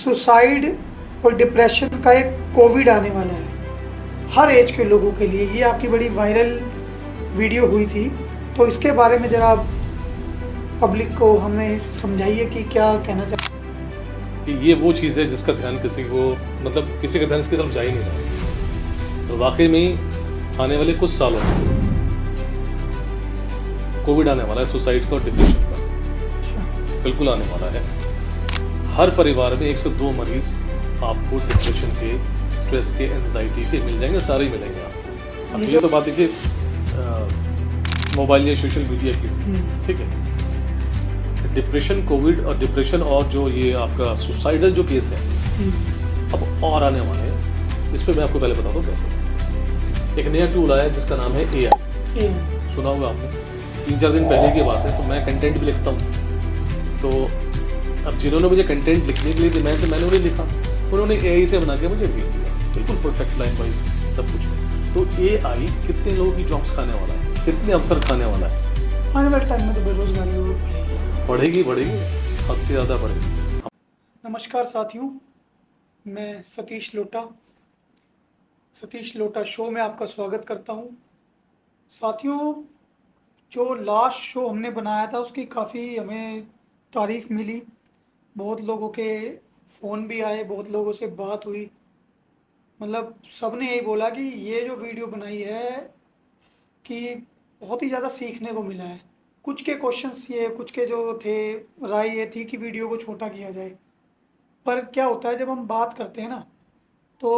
Suicide और depression का एक कोविड आने वाला है हर एज के लोगों के लिए। ये आपकी बड़ी वायरल वीडियो हुई थी, तो इसके बारे में ज़रा पब्लिक को हमें समझाइए कि क्या कहना चाहते हैं। कि ये वो चीज़ है जिसका ध्यान किसी को किसी का ध्यान इसकी तरफ जा ही नहीं रहा। और वाकई में ही आने वाले कुछ सालों में कोविड आने वाला है, सुसाइड का और डिप्रेशन का बिल्कुल आने वाला है। हर परिवार में 1 से 2 मरीज आपको डिप्रेशन के, स्ट्रेस के, एंजाइटी के मिल जाएंगे, सारे ही मिलेंगे आपको। अब ये तो बात देखिए मोबाइल या सोशल मीडिया की, ठीक है। डिप्रेशन, कोविड और डिप्रेशन और जो ये आपका सुसाइडल जो केस है अब और आने वाले हैं। इस पर मैं आपको पहले बता दूं कैसे। एक नया टूल आया है जिसका नाम है AI। सुना होगा आपने, 3-4 दिन पहले की बात है। तो मैं कंटेंट भी लिखता हूँ, तो अब जिन्होंने मुझे कंटेंट लिखने के लिए डिमांड मैंने उन्हें लिखा, उन्होंने AI से बना के मुझे भेज दिया, बिल्कुल परफेक्ट लाइन वाइज सब कुछ। तो AI कितने लोगों की जॉब्स खाने वाला है, कितने अवसर खाने वाला है। आने वाले टाइम में तो बेरोजगारी बढ़ेगी, हद से ज़्यादा बढ़ेगी। नमस्कार साथियों, मैं सतीश लोटा शो में आपका स्वागत करता हूँ। साथियों, जो लास्ट शो हमने बनाया था उसकी काफ़ी हमें तारीफ़ मिली, बहुत लोगों के फ़ोन भी आए, बहुत लोगों से बात हुई। मतलब सब ने यही बोला कि ये जो वीडियो बनाई है कि बहुत ही ज़्यादा सीखने को मिला है। कुछ के क्वेश्चंस ये, कुछ के जो थे राय ये थी कि वीडियो को छोटा किया जाए। पर क्या होता है जब हम बात करते हैं ना, तो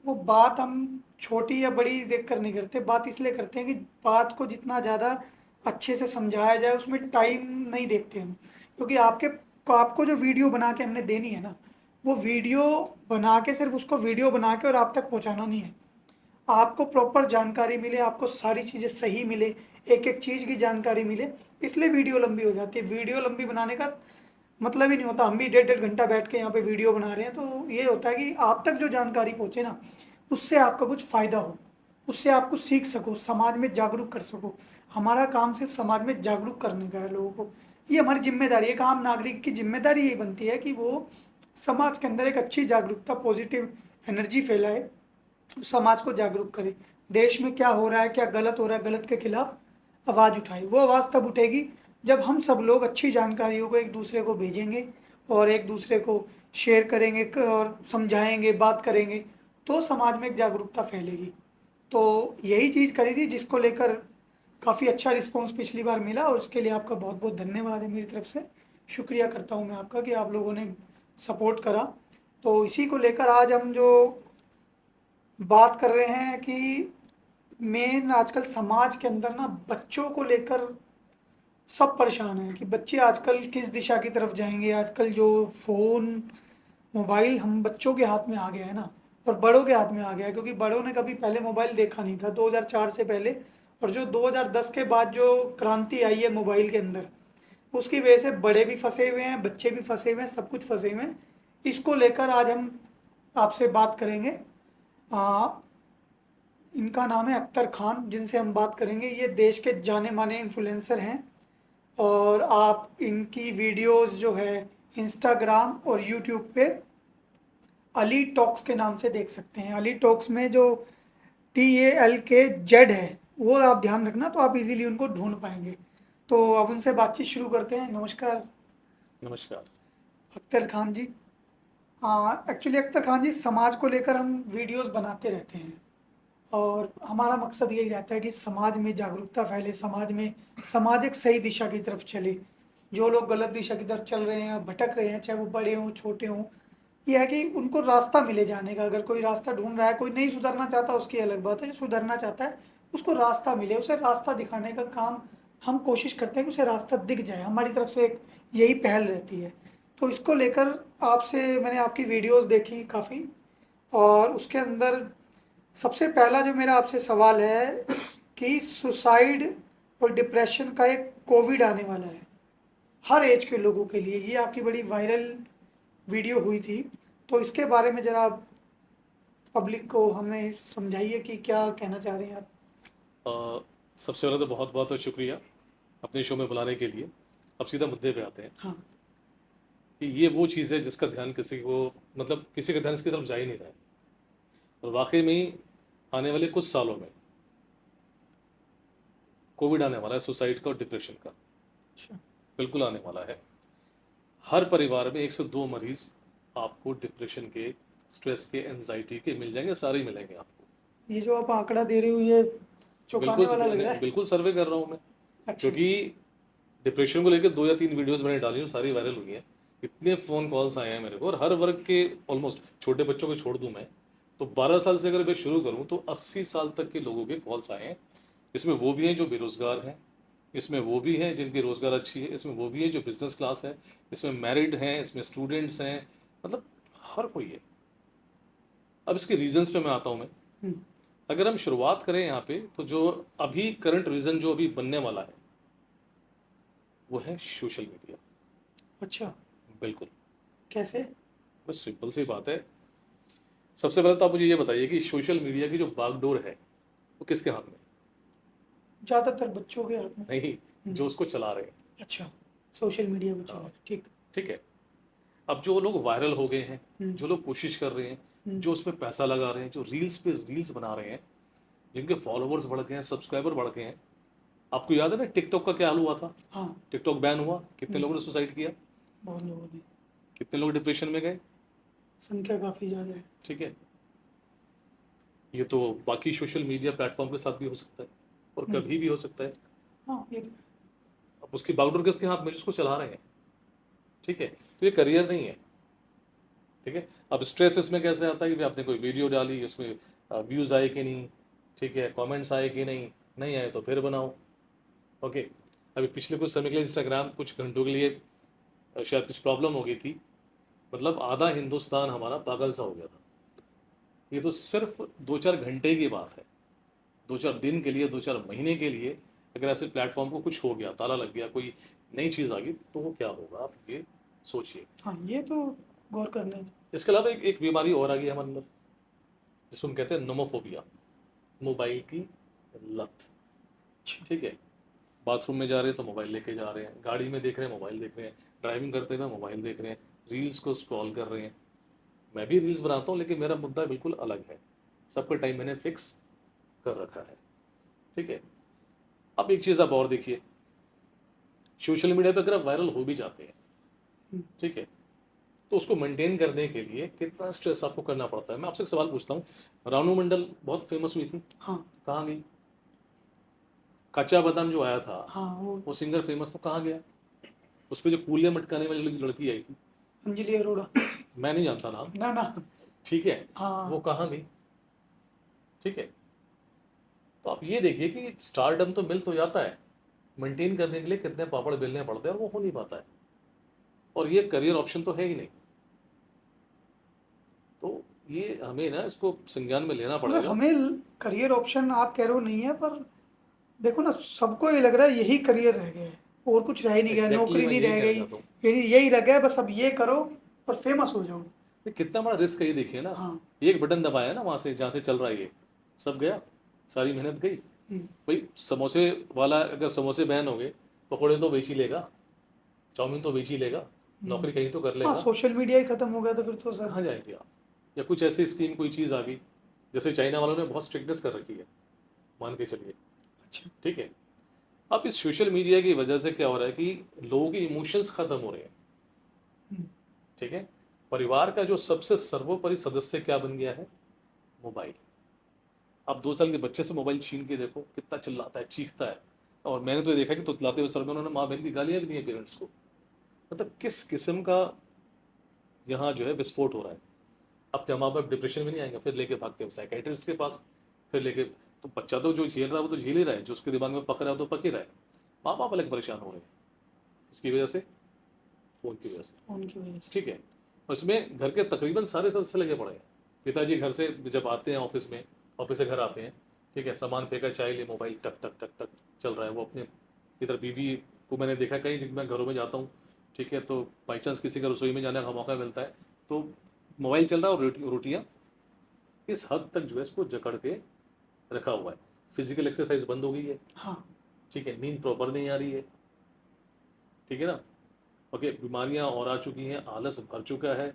वो बात हम छोटी या बड़ी देखकर नहीं करते, बात इसलिए करते हैं कि बात को जितना ज़्यादा अच्छे से समझाया जाए उसमें टाइम नहीं देखते हम। क्योंकि आपको जो वीडियो बना के हमने देनी है ना, वो वीडियो बना के सिर्फ उसको वीडियो बना के और आप तक पहुंचाना नहीं है। आपको प्रॉपर जानकारी मिले, आपको सारी चीज़ें सही मिले, एक एक चीज़ की जानकारी मिले, इसलिए वीडियो लंबी हो जाती है। वीडियो लंबी बनाने का मतलब ही नहीं होता हम भी 1.5 घंटा बैठ के यहाँ पे वीडियो बना रहे हैं, तो ये होता है कि आप तक जो जानकारी पहुँचे ना, उससे आपका कुछ फ़ायदा हो, उससे आप कुछ सीख सको, समाज में जागरूक कर सको। हमारा काम सिर्फ समाज में जागरूक करने का है लोगों को। ये हमारी जिम्मेदारी है। एक आम नागरिक की जिम्मेदारी यही बनती है कि वो समाज के अंदर एक अच्छी जागरूकता, पॉजिटिव एनर्जी फैलाए, समाज को जागरूक करे। देश में क्या हो रहा है, क्या गलत हो रहा है, गलत के खिलाफ आवाज़ उठाए। वो आवाज़ तब उठेगी जब हम सब लोग अच्छी जानकारियों को एक दूसरे को भेजेंगे और एक दूसरे को शेयर करेंगे और समझाएंगे, बात करेंगे, तो समाज में एक जागरूकता फैलेगी। तो यही चीज़ करी थी जिसको लेकर काफ़ी अच्छा रिस्पॉन्स पिछली बार मिला, और इसके लिए आपका बहुत बहुत धन्यवाद है मेरी तरफ से। शुक्रिया करता हूँ मैं आपका कि आप लोगों ने सपोर्ट करा। तो इसी को लेकर आज हम जो बात कर रहे हैं कि मेन आजकल समाज के अंदर ना बच्चों को लेकर सब परेशान हैं कि बच्चे आजकल किस दिशा की तरफ जाएंगे। आजकल जो फ़ोन, मोबाइल हम बच्चों के हाथ में आ गया है ना, और बड़ों के हाथ में आ गया है, क्योंकि बड़ों ने कभी पहले मोबाइल देखा नहीं था 2004 से पहले। और जो 2010 के बाद जो क्रांति आई है मोबाइल के अंदर, उसकी वजह से बड़े भी फंसे हुए हैं, बच्चे भी फंसे हुए हैं, सब कुछ फंसे हुए हैं। इसको लेकर आज हम आपसे बात करेंगे। इनका नाम है अख्तर खान, जिनसे हम बात करेंगे। ये देश के जाने माने इन्फ्लुएंसर हैं, और आप इनकी वीडियोस जो है इंस्टाग्राम और यूट्यूब पे अली टॉक्स के नाम से देख सकते हैं। अली टॉक्स में जो TALKZ है वो आप ध्यान रखना, तो आप इजीली उनको ढूंढ पाएंगे। तो अब उनसे बातचीत शुरू करते हैं। नमस्कार अख्तर खान जी। एक्चुअली अख्तर खान जी, समाज को लेकर हम वीडियोस बनाते रहते हैं, और हमारा मकसद यही रहता है कि समाज में जागरूकता फैले, समाज एक सही दिशा की तरफ चले। जो लोग गलत दिशा की तरफ चल रहे हैं, भटक रहे हैं, चाहे वो बड़े हों छोटे हों, यह है कि उनको रास्ता मिले जाने का। अगर कोई रास्ता ढूंढ रहा है, कोई नहीं सुधरना चाहता, उसकी अलग बात है। जो सुधरना चाहता है उसको रास्ता मिले, उसे रास्ता दिखाने का काम हम कोशिश करते हैं कि उसे रास्ता दिख जाए। हमारी तरफ से एक यही पहल रहती है। तो इसको लेकर आपसे मैंने आपकी वीडियोस देखी काफ़ी, और उसके अंदर सबसे पहला जो मेरा आपसे सवाल है कि सुसाइड और डिप्रेशन का एक कोविड आने वाला है हर एज के लोगों के लिए। ये आपकी बड़ी वायरल वीडियो हुई थी, तो इसके बारे में ज़रा पब्लिक को हमें समझाइए कि क्या कहना चाह रहे हैं आप। सबसे पहले तो बहुत बहुत शुक्रिया अपने शो में बुलाने के लिए। अब सीधा मुद्दे पे आते हैं। हाँ। कि ये वो चीज़ है जिसका ध्यान किसी को, मतलब किसी का ध्यान इसकी तरफ जा ही नहीं रहा है। और वाकई में ही आने वाले कुछ सालों में कोविड आने वाला है, सुसाइड का और डिप्रेशन का अच्छा। बिल्कुल आने वाला है। हर परिवार में 1 से 2 मरीज आपको डिप्रेशन के, स्ट्रेस के, एंजाइटी के मिल जाएंगे, सारे ही मिलेंगे आपको। ये जो आप आंकड़ा दे रहे हो ये चौंकाने वाला लग रहा है। बिल्कुल सर्वे कर रहा हूँ मैं, अच्छा। क्योंकि डिप्रेशन को लेकर 2 या 3 वीडियोस मैंने डाली हूँ, सारी वायरल हुई हैं। इतने फ़ोन कॉल्स आए हैं मेरे को, और हर वर्ग के ऑलमोस्ट, छोटे बच्चों को छोड़ दूँ मैं तो 12 साल से अगर मैं शुरू करूँ तो 80 साल तक के लोगों के कॉल्स आए हैं। इसमें वो भी हैं जो बेरोजगार हैं, इसमें वो भी हैं जिनकी रोजगार अच्छी है, इसमें वो भी हैं जो बिजनेस क्लास है, इसमें मैरिड हैं, इसमें स्टूडेंट्स हैं, मतलब हर कोई है। अब इसके रीजंस पे मैं आता हूँ मैं। हम्म, अगर हम शुरुआत करें यहाँ पे, तो जो अभी करंट रीजन जो अभी बनने वाला है वो है सोशल मीडिया। अच्छा। बिल्कुल, कैसे? बस सिंपल सी बात है। सबसे पहले तो आप मुझे ये बताइए कि सोशल मीडिया की जो बागडोर है वो किसके हाथ में है? ज़्यादातर बच्चों के हाथ में। नहीं, जो उसको चला रहे हैं। अच्छा, सोशल मीडिया को चला हाँ, ठीक। ठीक है। अब जो लोग वायरल हो गए हैं, हम्म, जो लोग कोशिश कर रहे हैं, हम्म, जो उसमें पैसा लगा रहे हैं, जो रील्स पे रील्स बना रहे हैं, जिनके फॉलोअर्स बढ़ गए हैं, सब्सक्राइबर बढ़ गए हैं। आपको याद है ना टिकटॉक का क्या हाल हुआ था? हाँ। टिकटॉक बैन हुआ, कितने लोगों ने सुसाइड किया, बहुत लोगों ने। कितने लोग डिप्रेशन में गए। संख्या काफ़ी ज़्यादा है। ठीक है, ये तो बाकी सोशल मीडिया प्लेटफॉर्म के साथ भी हो सकता है और कभी भी हो सकता है। हाँ ये तो है। अब उसकी बागडोर किसके हाथ में, जिसको चला रहे हैं। ठीक है, तो ये करियर नहीं है। ठीक है, अब स्ट्रेस इसमें कैसे आता है कि आपने कोई वीडियो डाली, उसमें व्यूज़ आए कि नहीं, ठीक है, कमेंट्स आए कि नहीं, नहीं आए तो फिर बनाओ। ओके, अभी पिछले कुछ समय के लिए इंस्टाग्राम कुछ घंटों के लिए शायद कुछ प्रॉब्लम हो गई थी, मतलब आधा हिंदुस्तान हमारा पागल सा हो गया था। ये तो सिर्फ 2-4 घंटे की बात है, 2-4 दिन के लिए, 2-4 महीने के लिए अगर ऐसे प्लेटफॉर्म को कुछ हो गया, ताला लग गया, कोई नई चीज़ आ गई, तो वो क्या होगा आप ये सोचिए। हाँ ये तो गौर करने। इसके अलावा एक बीमारी और आ गई हमारे अंदर, जिसको हम कहते हैं नोमोफोबिया, मोबाइल की लत। अच्छा। ठीक है, बाथरूम में जा रहे हैं तो मोबाइल लेके जा रहे हैं, गाड़ी में देख रहे हैं मोबाइल देख रहे हैं, ड्राइविंग करते हुए मोबाइल देख रहे हैं, रील्स को स्क्रॉल कर रहे हैं। मैं भी रील्स बनाता हूँ, लेकिन मेरा मुद्दा बिल्कुल अलग है। सबका टाइम मैंने फिक्स कर रखा है। ठीक है, अब एक चीज़ आप और देखिए, सोशल मीडिया पे अगर आप वायरल हो भी जाते हैं, ठीक है, तो उसको मेंटेन करने के लिए कितना स्ट्रेस आपको करना पड़ता है। मैं आपसे एक सवाल पूछता हूँ, रानू मंडल बहुत फेमस हुई थी, हाँ कहाँ गई? कच्चा बादाम जो आया था, हाँ वो सिंगर फेमस था, कहाँ गया? उस पर जो कूलियाँ मटकाने वाली लड़की आई थी, अंजलि अरोड़ा। मैं नहीं जानता नाम, ना ना। ठीक है, हाँ। वो कहाँ गई? ठीक है, तो आप ये देखिए कि स्टारडम तो मिल तो जाता है, मेंटेन करने के लिए कितने पापड़ बेलने पड़ते हैं, और वो हो नहीं पाता है। और ये करियर ऑप्शन तो है ही नहीं। तो ये हमें ना इसको संज्ञान में लेना मतलब पड़ेगा। हमें करियर ऑप्शन आप कह रहे हो नहीं है, पर देखो ना सबको ये लग रहा है यही करियर रह गया है, और कुछ रह ही नहीं गया, एग्जैक्टली नौकरी मैं नहीं यही रह कहना गई, चाहता हूँ। यही रह गया, बस अब ये करो और फेमस हो जाओ। ये कितना बड़ा रिस्क है, ये देखिए ना, हाँ। एक बटन दबाया ना वहाँ से, जहाँ से चल रहा है ये, सब गया, सारी मेहनत गई। भाई समोसे वाला अगर समोसे बैन हो गए, पकौड़े तो बेच ही लेगा, चाउमीन तो बेच ही लेगा, नौकरी कहीं तो कर हाँ लेगा। सोशल मीडिया ही खत्म हो गया तो फिर तो सब। कहाँ जाएंगे आप? या कुछ ऐसी स्कीम, कोई चीज़ आ गई, जैसे चाइना वालों ने बहुत स्ट्रिक्टनेस कर रखी है, मान के चलिए। अच्छा। ठीक है, अब इस सोशल मीडिया की वजह से क्या हो रहा है कि लोगों के इमोशंस खत्म हो रहे हैं। ठीक है, परिवार का जो सबसे सर्वोपरि सदस्य क्या बन गया है? मोबाइल। आप 2 साल के बच्चे से मोबाइल छीन के देखो, कितना चिल्लाता है, चीखता है। और मैंने तो ये देखा कि तुतलाते हुए सर में उन्होंने माँ बहन की गालियाँ भी दी हैं पेरेंट्स को। मतलब किस किस्म का यहाँ जो है विस्फोट हो रहा है। अब क्या माँ बाप डिप्रेशन में नहीं आएंगे, फिर लेके भागते हैं साइकेट्रिस्ट के पास, फिर लेके, तो बच्चा तो जो झेल रहा है वो तो झेल ही रहा है, जो उसके दिमाग में पक रहा है तो पक ही रहा है। माँ बाप अलग परेशान हो रहे हैं, इसकी वजह से, फ़ोन की वजह से। फोन की वजह से। ठीक है, और इसमें घर के तकरीबन सारे सदस्य लगे पड़े हैं। पिताजी घर से जब आते हैं ऑफिस में, ऑफिस से घर आते हैं, ठीक है, सामान फेंका, चाय ले, मोबाइल टक टक टक टक चल रहा है। वो अपने इधर बीवी को मैंने देखा कहीं, जब मैं घरों में जाता हूँ, ठीक है, तो बाई चांस किसी का रसोई में जाने का मौका मिलता है तो मोबाइल चल रहा है, और रोटियाँ इस हद तक जो है इसको जकड़ के रखा हुआ है। फिजिकल एक्सरसाइज बंद हो गई है। हाँ। ठीक है, नींद प्रॉपर नहीं आ रही है। ठीक है ना, ओके, बीमारियां और आ चुकी हैं, आलस भर चुका है,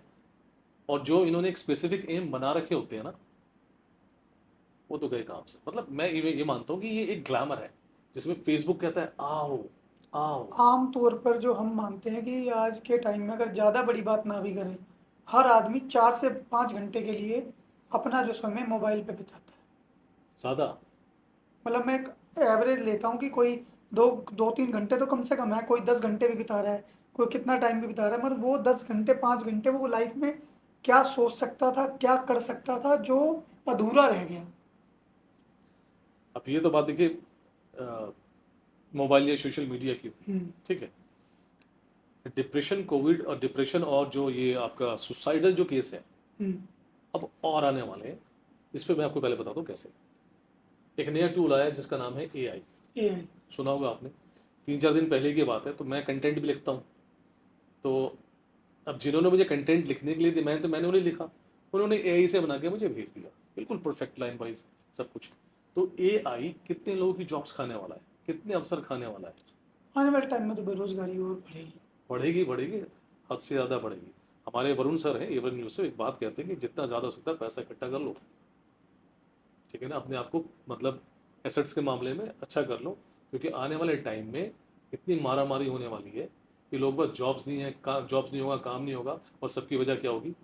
और जो इन्होंने एक स्पेसिफिक एम बना रखे होते हैं ना, वो तो गए काम से। मतलब मैं ये मानता हूँ कि ये एक ग्लैमर है जिसमें फेसबुक कहता है आओ आओ। आम तौर पर जो हम मानते हैं कि आज के टाइम में अगर ज़्यादा बड़ी बात ना भी करें, हर आदमी 4 से 5 घंटे के लिए अपना जो समय मोबाइल पे बिताता है। सादा। मतलब मैं एक एवरेज लेता हूँ कि कोई 2-3 घंटे तो कम से कम है, कोई 10 घंटे भी बिता रहा है, कोई कितना टाइम भी बिता रहा है, मगर वो 10 घंटे 5 घंटे वो लाइफ में क्या सोच सकता था, क्या कर सकता था जो अधूरा रह गया। अब ये तो बात देखिए मोबाइल या सोशल मीडिया की, ठीक है। डिप्रेशन, कोविड और डिप्रेशन और जो ये आपका सुसाइडल जो केस है अब और आने वाले हैं, इस पे मैं आपको पहले बता दूं कैसे। एक नया टूल आया है जिसका नाम है एआई। ये सुना होगा आपने, 3-4 दिन पहले की बात है। तो मैं कंटेंट भी लिखता हूँ, तो अब जिन्होंने मुझे कंटेंट लिखने के लिए दिया, मैंने उन्हें लिखा, उन्होंने एआई से बना के मुझे भेज दिया, बिल्कुल परफेक्ट लाइन वाइज सब कुछ। तो एआई कितने लोगों की जॉब्स खाने वाला है, कितने अवसर खाने वाला है। आने वाले टाइम में तो बेरोजगारी और बढ़ेगी। बढ़ेगी बढ़ेगी, हद से ज़्यादा बढ़ेगी। हमारे वरुण सर हैं एवन न्यूज़ से, एक बात कहते हैं कि जितना ज़्यादा हो सकता है पैसा इकट्ठा कर लो, ठीक है ना, अपने आप को मतलब एसेट्स के मामले में अच्छा कर लो, क्योंकि आने वाले टाइम में इतनी मारामारी होने वाली है कि लोग बस जॉब्स नहीं है, जॉब्स नहीं होगा, काम नहीं होगा, और सबकी वजह क्या होगी,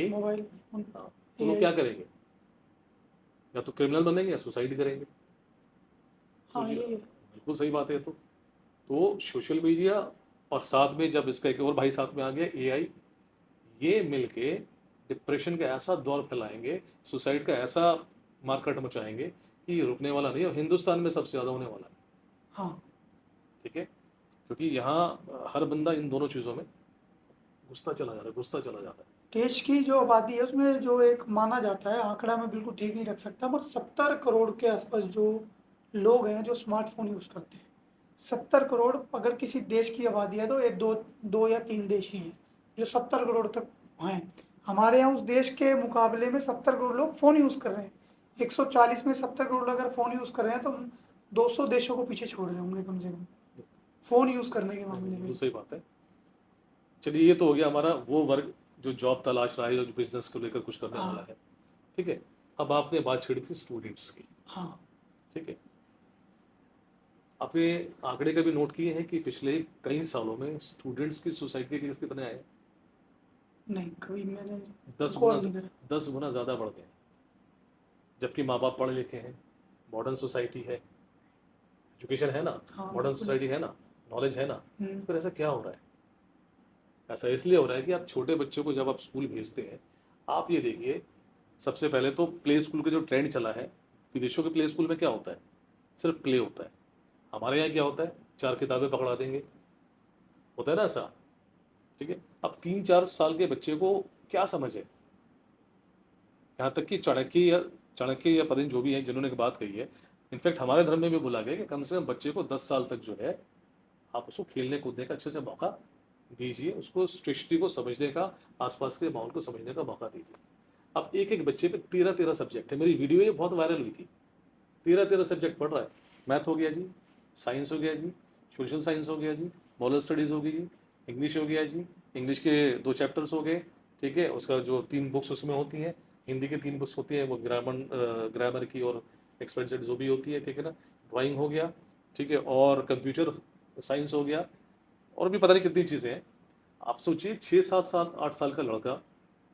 मोबाइल फोन। हाँ। तो लोग ये क्या करेंगे, या तो क्रिमिनल बनेंगे या सुसाइड करेंगे। हाँ सोचिए, ये बिल्कुल सही बात है ये तो सोशल मीडिया और साथ में जब इसका एक और भाई साथ में आ गया एआई, ये मिलके डिप्रेशन का ऐसा दौर फैलाएंगे, सुसाइड का ऐसा मार्केट मचाएंगे कि ये रुकने वाला नहीं है। और हिंदुस्तान में सबसे ज़्यादा होने वाला है, हाँ ठीक है, क्योंकि यहाँ हर बंदा इन दोनों चीज़ों में घुसता चला जा रहा है, घुसता चला जा रहा है। देश की जो आबादी है उसमें जो एक माना जाता है, आंकड़ा मैं बिल्कुल ठीक नहीं रख सकता, पर 70 करोड़ के आसपास जो लोग हैं जो स्मार्टफोन यूज़ करते हैं। 70 करोड़ अगर किसी देश की आबादी है तो ये दो 2 या 3 देश ही हैं जो 70 करोड़ तक हैं। हमारे यहाँ उस देश के मुकाबले में 70 करोड़ लोग फ़ोन यूज़ कर रहे हैं। 140 में 70 करोड़ अगर फ़ोन यूज़ कर रहे हैं तो हम 200 देशों को पीछे छोड़ देंगे कम से कम फ़ोन यूज़ करने के मामले में। बिल्कुल सही बात है। चलिए, ये तो हो गया हमारा वो वर्ग जो जॉब तलाश रहा है, जो बिजनेस को लेकर कुछ करने वाला है, ठीक है। अब आपने बात छेड़ी थी स्टूडेंट्स की, हाँ ठीक है। आपने आंकड़े कभी नोट किए हैं कि पिछले कई सालों में स्टूडेंट्स की सुसाइड के केस कितने आए? नहीं, कभी मैंने 10 गौर गुना नहीं करा। 10 गुना ज़्यादा बढ़ गए, जबकि माँ बाप पढ़े लिखे हैं, मॉडर्न सोसाइटी है, एजुकेशन है ना, हाँ मॉडर्न बिल्कुल। सोसाइटी है ना, नॉलेज है ना। हम्म, फिर ऐसा क्या हो रहा है? ऐसा इसलिए हो रहा है कि आप छोटे बच्चों को जब आप स्कूल भेजते हैं, आप ये देखिए, सबसे पहले तो प्ले स्कूल का जो ट्रेंड चला है, विदेशों के प्ले स्कूल में क्या होता है, सिर्फ प्ले होता है। हमारे यहाँ क्या होता है, 4 किताबें पकड़ा देंगे, होता है ना ऐसा, ठीक है। अब 3-4 साल के बच्चे को क्या समझ है, यहाँ तक कि चाणक्य या पतंजलि जो भी हैं जिन्होंने बात कही है, इनफैक्ट हमारे धर्म में भी बोला गया कि कम से कम बच्चे को 10 साल तक जो है आप उसको खेलने कूदने का अच्छे से मौका दीजिए, उसको सृष्टि को समझने का, आसपास के माहौल को समझने का मौका दीजिए। अब एक एक बच्चे पे 13-13 सब्जेक्ट है, मेरी वीडियो ये बहुत वायरल हुई थी, 13-13 सब्जेक्ट पढ़ रहा है। मैथ हो गया जी, साइंस हो गया जी, सोशल साइंस हो गया जी, मॉरल स्टडीज़ हो गई जी, इंग्लिश हो गया जी, इंग्लिश के 2 चैप्टर्स हो गए, ठीक है। उसका जो 3 बुक्स उसमें होती हैं, हिंदी की 3 बुक्स होती हैं, वो ग्रामर की और एक्सपेंसेड जो भी होती है, ठीक है ना। ड्राइंग हो गया, ठीक है, और कंप्यूटर साइंस हो गया, और भी पता नहीं कितनी चीज़ें हैं। आप सोचिए 6-7 साल 8 साल का लड़का,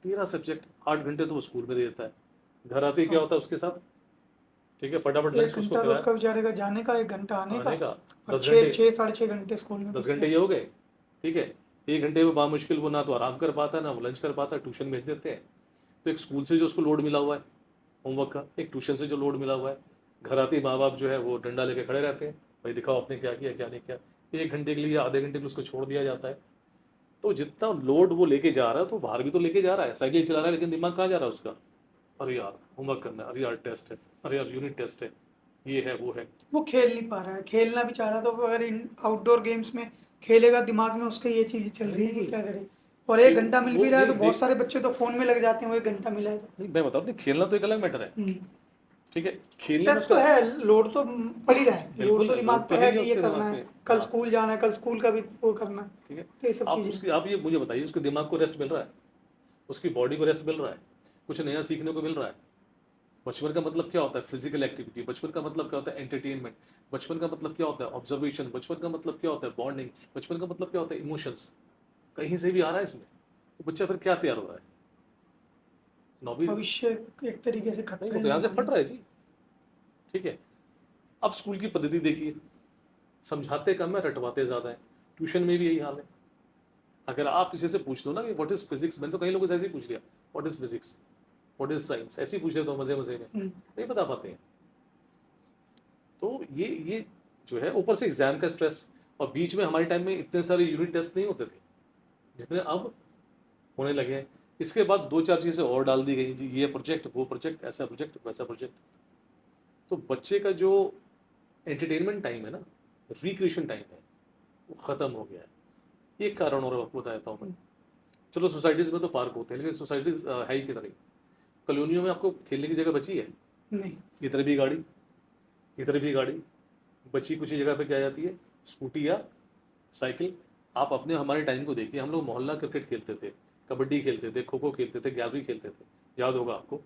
13 सब्जेक्ट, 8 घंटे तो वो स्कूल में दे देता है, घर आते ही क्या होता है उसके साथ, ठीक है, फटाफट लंच एक उसको घंटा तो खिलाया, उसका बेचारे का जाने का, 1 घंटा आने का, आने का और 10 छः घंटे, 6-6.5 घंटे स्कूल में 10 बीतते घंटे हैं। ये हो गए, ठीक है। 1 घंटे में बामुश्किल वो ना तो आराम कर पाता है, ना वो लंच कर पाता है, ट्यूशन भेज देते हैं। तो एक स्कूल से जो उसको लोड मिला हुआ है होमवर्क का, एक ट्यूशन से जो लोड मिला हुआ है, घर आते ही माँ बाप जो है वो डंडा लेके खड़े रहते हैं, भाई दिखाओ आपने क्या किया क्या नहीं किया। 1 घंटे के लिए, आधे घंटे के लिए उसको छोड़ दिया जाता है। तो जितना लोड वो लेके जा रहा है, तो बाहर भी तो लेके जा रहा है, साइकिल चला रहा है, लेकिन दिमाग कहाँ जा रहा है उसका, अरे यार होमवर्क करना है, अरे यार टेस्ट है, अरे यार यूनिट टेस्ट है, ये है वो है। वो खेल नहीं पा रहा है, खेलना भी चाह रहा तो अगर इन आउटडोर गेम्स में खेलेगा, दिमाग में उसके ये चीज़ें चल रही है कि क्या करे। और कि 1 घंटा मिल वो भी रहा है नहीं तो बहुत सारे बच्चे तो फ़ोन में लग जाते हैं, वो 1 घंटा मिला है तो। नहीं, मैं बताऊँ नहीं, खेलना तो एक अलग मैटर है, हम्म, ठीक है, खेलने में स्ट्रेस तो उसका है, लोड तो पड़ ही रहा है, लोड बिल्कुल तो दिमाग लोड पे तो है है ही है कि ये उसके करना दिमाग है, में। कल हाँ, स्कूल जाना है, कल स्कूल का भी वो करना है, ठीक है। तो ये सब आप चीज़ें। उसकी आप ये मुझे बताइए, उसके दिमाग को रेस्ट मिल रहा है? उसकी बॉडी को रेस्ट मिल रहा है? कुछ नया सीखने को मिल रहा है? बचपन का मतलब क्या होता है? Physical activity. बचपन का मतलब क्या होता है? एंटरटेनमेंट। बचपन का मतलब क्या होता है? ऑब्जर्वेशन। बचपन का मतलब क्या होता है? बॉन्डिंग। बचपन का मतलब क्या होता है? इमोशंस। कहीं से भी आ रहा है इसमें, तो बच्चा फिर क्या तैयार हो रहा है? नौवीं भविष्य एक तरीके से नहीं, वो खतरे तो में यहाँ से मान फट लो। रहा है जी। ठीक है। अब स्कूल की पद्धति देखिए, समझाते कम है, रटवाते ज़्यादा है। ट्यूशन में भी यही हाल है। अगर आप किसी से पूछ लो ना कि व्हाट इज फिजिक्स, मैंने तो कई लोगों से ऐसे ही पूछ लिया, what is physics, what is science, ऐसे ही पूछ लेते हो मजे मजे में, हम्म, नहीं बता पाते हैं। तो ये जो है, ऊपर से एग्जाम का स्ट्रेस, और बीच में हमारे टाइम में इतने सारे यूनिट टेस्ट नहीं होते थे जितने अब होने लगे हैं। इसके बाद दो चार चीज़ें और डाल दी गई जी, ये प्रोजेक्ट, वो प्रोजेक्ट, ऐसा प्रोजेक्ट, वैसा प्रोजेक्ट। तो बच्चे का जो एंटरटेनमेंट टाइम है ना, रिक्रिएशन टाइम है, वो ख़त्म हो गया है। एक कारण और आपको बताता हूँ मैं। चलो सोसाइटीज़ में तो पार्क होते हैं, लेकिन सोसाइटीज़ है ही किधर ही? कॉलोनियों में आपको खेलने की जगह बची है? नहीं। इधर भी गाड़ी, इधर भी गाड़ी। बची कुछ ही जगह पे क्या जाती है? स्कूटी या साइकिल। आप अपने हमारे टाइम को देखिए, हम लोग मोहल्ला क्रिकेट खेलते थे, कबड्डी खेलते थे, खो खो खेलते थे, गैलरी खेलते थे, याद होगा आपको।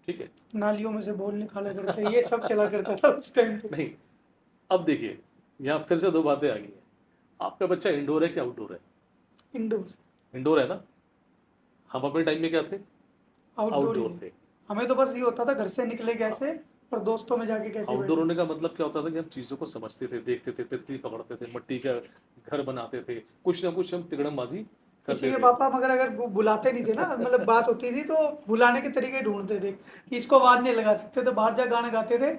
ठीक है। नालियों में से बॉल निकाला करते, ये सब चला करता था उस टाइम पे। नहीं, अब देखिए, यहाँ फिर से दो बातें आ गई हैं। आपका बच्चा इंडोर है कि आउटडोर है? इंडोर। इंडोर है ना। हम अपने टाइम में क्या थे? आउटडोर ही आउटडोर थे। थे। हमें तो बस ये होता था घर से निकले हाँ, कैसे और दोस्तों में जाके कैसे आउटडोर बैठे। होने का मतलब क्या होता था कि हम चीज़ों को समझते थे, देखते थे, तितली पकड़ते थे, मिट्टी का घर बनाते थे, कुछ ना कुछ हम तिगड़मबाजी किसी करते के थे। पापा मगर अगर वो बुलाते नहीं थे ना, मतलब बात होती थी तो बुलाने के तरीके ढूंढते थे कि इसको आवाज नहीं लगा सकते, तो बाहर जा गाना गाते थे,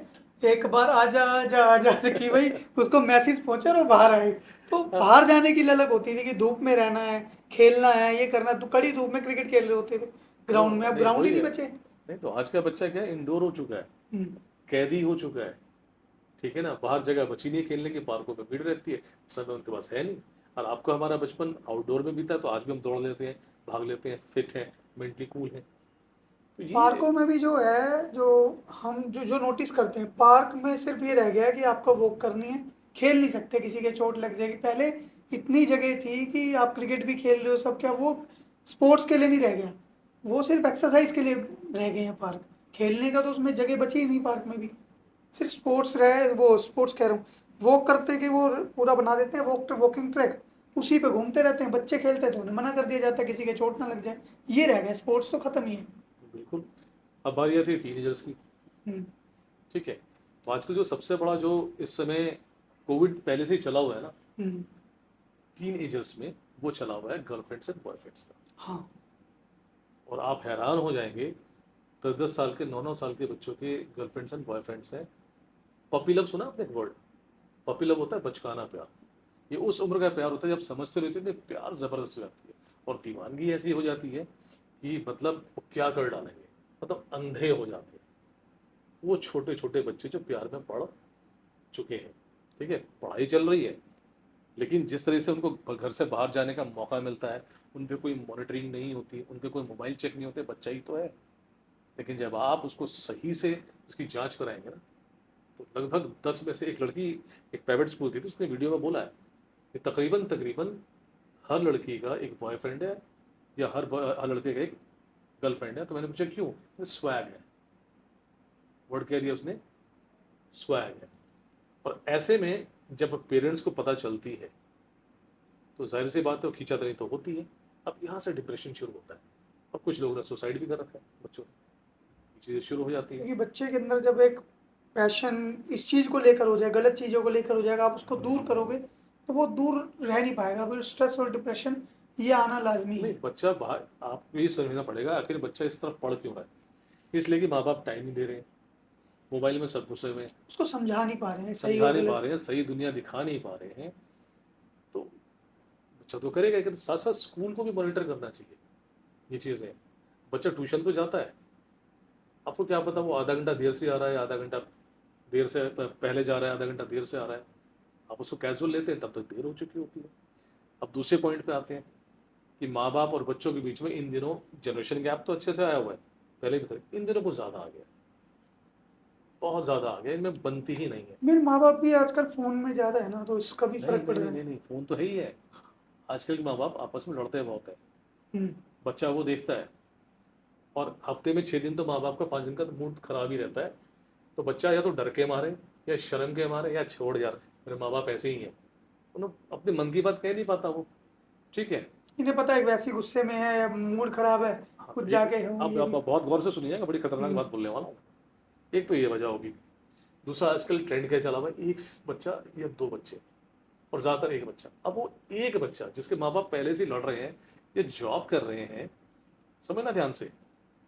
एक बार आजा आजा आजा आजा, कि भाई उसको मैसेज पहुंचे और वो बाहर आए। तो हाँ, बाहर जाने की ललक होती थी कि धूप में रहना है, खेलना है, ये करना है। तो कड़ी धूप में क्रिकेट खेल रहे होते थे ग्राउंड में, अब नहीं ग्राउंड ही वही नहीं है। बचे। नहीं तो आज का बच्चा क्या है, इंडोर हो चुका है, हम्म, कैदी हो चुका है। ठीक है ना, बाहर जगह बची नहीं है खेलने की, पार्कों में भीड़ रहती है, समय उनके पास है नहीं। और आपका हमारा बचपन आउटडोर में बीता है, तो आज भी हम दौड़ लेते हैं, भाग लेते हैं, फिट हैं, मेंटली कूल हैं। तो ये पार्कों में भी जो है, जो हम जो जो नोटिस करते हैं, पार्क में सिर्फ ये रह गया है कि आपको वॉक करनी है, खेल नहीं सकते, किसी के चोट लग जाएगी। पहले इतनी जगह थी कि आप क्रिकेट भी खेल रहे हो, सब, क्या वो स्पोर्ट्स के लिए नहीं रह गया, वो सिर्फ एक्सरसाइज के लिए रह गए हैं पार्क। खेलने का तो उसमें जगह बची ही नहीं पार्क में भी, सिर्फ स्पोर्ट्स रहे, वो स्पोर्ट्स कह रहा हूँ, वॉक करते कि वो पूरा बना देते हैं वॉक, वॉकिंग ट्रैक, उसी पे घूमते रहते हैं बच्चे, खेलते तो उन्हें मना कर दिया जाता है किसी के चोट ना लग जाए। ये रह गया, स्पोर्ट्स तो खत्म ही है। बिल्कुल। अब बारी आती है टीनेजर्स की। हम्म, ठीक है। तो आजकल जो सबसे बड़ा जो इस समय, कोविड पहले से ही चला हुआ है ना, हम्म, टीन एजर्स में, वो चला हुआ है गर्लफ्रेंड्स एंड बॉयफ्रेंड्स का। हाँ। और आप हैरान हो जाएंगे, 10-10 साल के, 9-9 साल के बच्चों के गर्लफ्रेंड्स एंड बॉयफ्रेंड्स हैं। पपी लव सुना आपने एक वर्ड? पपी लव होता है बचकाना प्यार। ये उस उम्र का प्यार होता है जब समझते रहते हैं, प्यार जबरदस्त हो जाती है, और दीवानगी ऐसी हो जाती है कि मतलब वो क्या कर डालेंगे, मतलब अंधे हो जाते हैं। वो छोटे छोटे बच्चे जो प्यार में पड़ चुके हैं। ठीक है, पढ़ाई चल रही है, लेकिन जिस तरह से उनको घर से बाहर जाने का मौका मिलता है, उन पे कोई मॉनिटरिंग नहीं होती, उन पे कोई मोबाइल चेक नहीं होते, बच्चा ही तो है। लेकिन जब आप उसको सही से उसकी जांच कराएंगे ना, तो लगभग 10 में से एक लड़की, एक प्राइवेट स्कूल थी, तो उसने वीडियो में बोला है कि तकरीबन तकरीबन हर लड़की का एक बॉयफ्रेंड है, या हर लड़के का एक गर्लफ्रेंड है। तो मैंने पूछा क्यों? स्वैग है, वर्ड कह दिया उसने, स्वैग है। और ऐसे में जब पेरेंट्स को पता चलती है, तो जाहिर सी बात है वो खींचातानी तो होती है। अब यहाँ से डिप्रेशन शुरू होता है, और कुछ लोगों ने सुसाइड भी कर रखा है बच्चों ने, ये चीज़ें शुरू हो जाती हैं। क्योंकि बच्चे के अंदर जब एक पैशन इस चीज़ को लेकर हो जाए, गलत चीज़ों को लेकर हो जाएगा, आप उसको दूर करोगे तो वो दूर रह नहीं पाएगा, फिर स्ट्रेस और डिप्रेशन ये आना लाजमी नहीं, है। बच्चा बाहर, आपको ये समझना पड़ेगा आखिर बच्चा इस तरफ पढ़ क्यों रहा है। इसलिए कि माँ बाप टाइम नहीं दे रहे हैं, मोबाइल में सब घुसे हुए हैं, उसको समझा नहीं पा रहे हैं सही समझा और नहीं पा गलत। रहे हैं, सही दुनिया दिखा नहीं पा रहे हैं। तो बच्चा तो करेगा, लेकिन साथ साथ स्कूल को भी मॉनिटर करना चाहिए ये चीज़ें। बच्चा ट्यूशन तो जाता है, आपको क्या पता वो आधा घंटा देर से आ रहा है, आधा घंटा देर से पहले जा रहा है, आधा घंटा देर से आ रहा है। आप उसको कैजुअल लेते हैं, तब तक देर हो चुकी होती है। अब दूसरे पॉइंट पे आते हैं कि माँ बाप और बच्चों के बीच में इन दिनों जनरेशन गैप तो अच्छे से आया हुआ है, पहले भी था, इन दिनों कुछ ज़्यादा आ गया। बहुत ज़्यादा आ गया, इनमें बनती ही नहीं है। मेरे माँ बाप भी आजकल फ़ोन में ज़्यादा है ना, तो इसका भी नहीं फ़र्क पड़ नहीं रहा नहीं है। नहीं नहीं, फ़ोन तो है ही है। आजकल के माँ बाप आपस में लड़ते बहुत है। हुँ, बच्चा वो देखता है, और हफ्ते में 6 दिन तो माँ बाप का 5 दिन का तो मूड खराब ही रहता है। तो बच्चा या तो डर के मारे, या शर्म के मारे, या छोड़ यार मेरे माँ बाप ऐसे ही हैं, उन्हें अपने मन की बात कह नहीं पाता वो। ठीक है। इन्हें पता है कि वैसे ही गुस्से में है या मूड ख़राब है, हाँ, कुछ तो एक, जाके हो अब ये आप भी। बहुत गौर से सुनिएगा, बड़ी खतरनाक हुँ, बात बोलने वाला हूँ। एक तो ये वजह होगी। दूसरा, आजकल ट्रेंड क्या चला हुआ है, एक बच्चा या 2 बच्चे, और ज़्यादातर एक बच्चा। अब वो एक बच्चा जिसके माँ बाप पहले से ही लड़ रहे हैं या जॉब कर रहे हैं, समझना ध्यान से,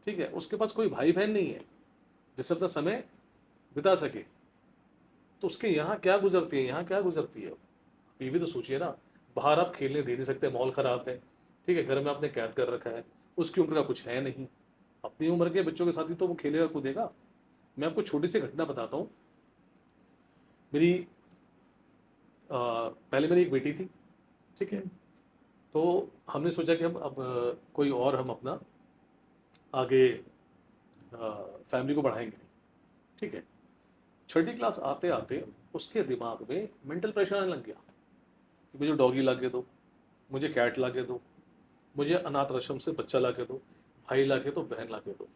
ठीक है, उसके पास कोई भाई बहन नहीं है जिससे अपना समय बिता सके, तो उसके यहाँ क्या गुजरती है, यहाँ क्या गुजरती है। ये भी तो सोचिए ना। बाहर आप खेलने दे नहीं सकते, माहौल ख़राब है। ठीक है, घर में आपने कैद कर रखा है, उसकी उम्र का कुछ है नहीं। अपनी उम्र के बच्चों के साथ ही तो वो खेलेगा कूदेगा। मैं आपको छोटी सी घटना बताता हूँ। मेरी पहले मेरी एक बेटी थी, ठीक है। हुँ, तो हमने सोचा कि हम अब कोई और हम अपना आगे फैमिली को बढ़ाएंगे, ठीक है। छठी क्लास आते आते उसके दिमाग में मेंटल प्रेशर आने लग गया कि मुझे डॉगी ला के दो, मुझे कैट ला के दो, मुझे अनाथ आश्रम से बच्चा ला के दो, भाई ला के दो, बहन ला के दो।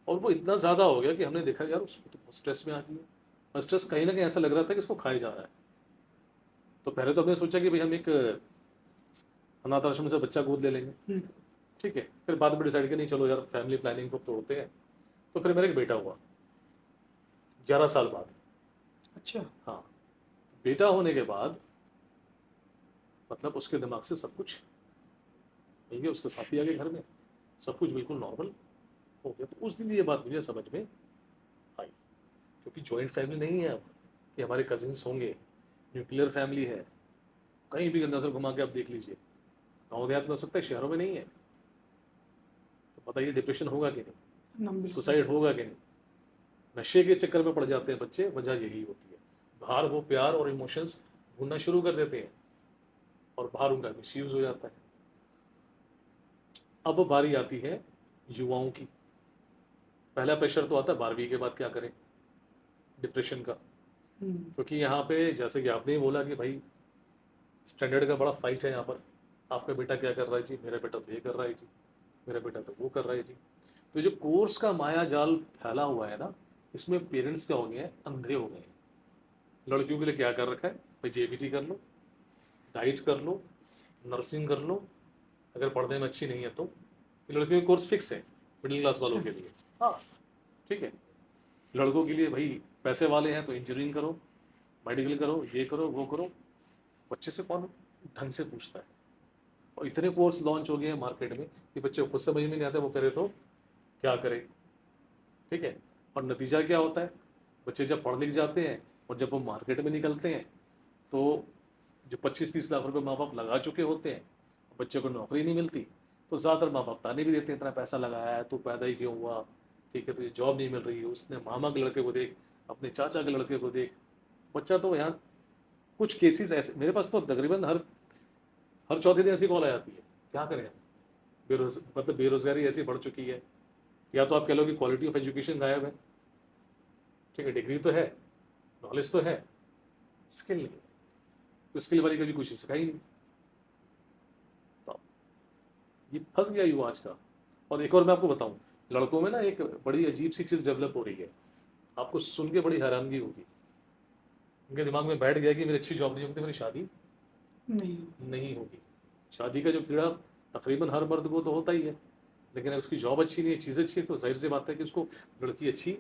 और वो इतना ज़्यादा हो गया कि हमने देखा यार उसको तो बहुत स्ट्रेस में आ गई है, और स्ट्रेस कहीं ना कहीं ऐसा लग रहा था कि इसको खाए जा रहा है। तो पहले तो हमने सोचा कि भाई हम एक अनाथ आश्रम से बच्चा गोद ले लेंगे, हुँ, ठीक है। फिर बाद में डिसाइड किया नहीं, चलो यार फैमिली प्लानिंग को तोड़ते हैं। तो फिर मेरा एक बेटा हुआ 11 साल बाद। अच्छा, हाँ, बेटा होने के बाद मतलब उसके दिमाग से सब कुछ ठीक है, उसके साथी आ गए घर में, सब कुछ बिल्कुल नॉर्मल हो गया। तो उस दिन ये बात मुझे समझ में आई, क्योंकि जॉइंट फैमिली नहीं है अब कि हमारे कजिन्स होंगे, न्यूक्लियर फैमिली है। कहीं भी नजर घुमा के आप देख लीजिए, गाँव देहात में हो सकता है, शहरों में नहीं है। तो बताइए डिप्रेशन होगा कि नहीं, ना बिल्कुल। सुसाइड होगा कि नहीं। नशे के चक्कर में पड़ जाते हैं बच्चे, वजह यही होती है। बाहर वो प्यार और इमोशंस ढूंढना शुरू कर देते हैं, और बाहर उनका मिसयूज हो जाता है। अब बारी आती है युवाओं की। पहला प्रेशर तो आता है 12वीं के बाद क्या करें, डिप्रेशन का। हुँ, क्योंकि यहाँ पे जैसे कि आपने ही बोला कि भाई स्टैंडर्ड का बड़ा फाइट है यहाँ पर। आपका बेटा क्या कर रहा है जी, मेरा बेटा तो ये कर रहा है जी, मेरा बेटा तो वो कर रहा है जी। तो जो कोर्स का माया जाल फैला हुआ है ना, इसमें पेरेंट्स क्या हो गए हैं, अंधे हो गए हैं। लड़कियों के लिए क्या कर रखा है, भाई जेबीटी कर लो, डाइट कर लो, नर्सिंग कर लो, अगर पढ़ने में अच्छी नहीं है तो। ये लड़कियों के कोर्स फिक्स है मिडिल क्लास वालों अच्छा, के लिए। हाँ, ठीक है। लड़कों के लिए भाई पैसे वाले हैं तो इंजीनियरिंग करो, मेडिकल करो, ये करो वो करो। बच्चे से कौन ढंग से पूछता है। और इतने कोर्स लॉन्च हो गए हैं मार्केट में कि बच्चे को खुद समझ में नहीं आता वो करे तो क्या करे, ठीक है। और नतीजा क्या होता है, बच्चे जब पढ़ लिख जाते हैं और जब वो मार्केट में निकलते हैं, तो जो 25-30 लाख रुपए माँ बाप लगा चुके होते हैं, बच्चे को नौकरी नहीं मिलती, तो ज़्यादातर माँ बाप ताने भी देते हैं, इतना पैसा लगाया है तो पैदा ही क्यों हुआ, ठीक है, तुझे जॉब नहीं मिल रही है, उसने मामा के लड़के को देख, अपने चाचा के लड़के को देख। बच्चा तो यहाँ कुछ केसेस ऐसे मेरे पास तो तकरीबन हर हर चौथे दिन ऐसी कॉल आ जाती है। क्या करें हम, मतलब बेरोजगारी ऐसी बढ़ चुकी है, या तो आप कह लो कि क्वालिटी ऑफ एजुकेशन गायब है। ठीक है, डिग्री तो है, नॉलेज तो है, स्किल नहीं है। तो स्किल वाली कभी कुछ सिखाई नहीं। तो ये फंस गया युवा आज का। और एक और मैं आपको बताऊं, लड़कों में ना एक बड़ी अजीब सी चीज़ डेवलप हो रही है, आपको सुन के बड़ी हैरानगी होगी। उनके दिमाग में बैठ गया कि मेरी अच्छी जॉब नहीं होगी तो मेरी शादी नहीं, नहीं होगी। शादी का जो कीड़ा तकरीबन हर मर्द को तो होता ही है, लेकिन अगर उसकी जॉब अच्छी नहीं है, चीज़ अच्छी है, तो जाहिर सी बात है कि उसको लड़की अच्छी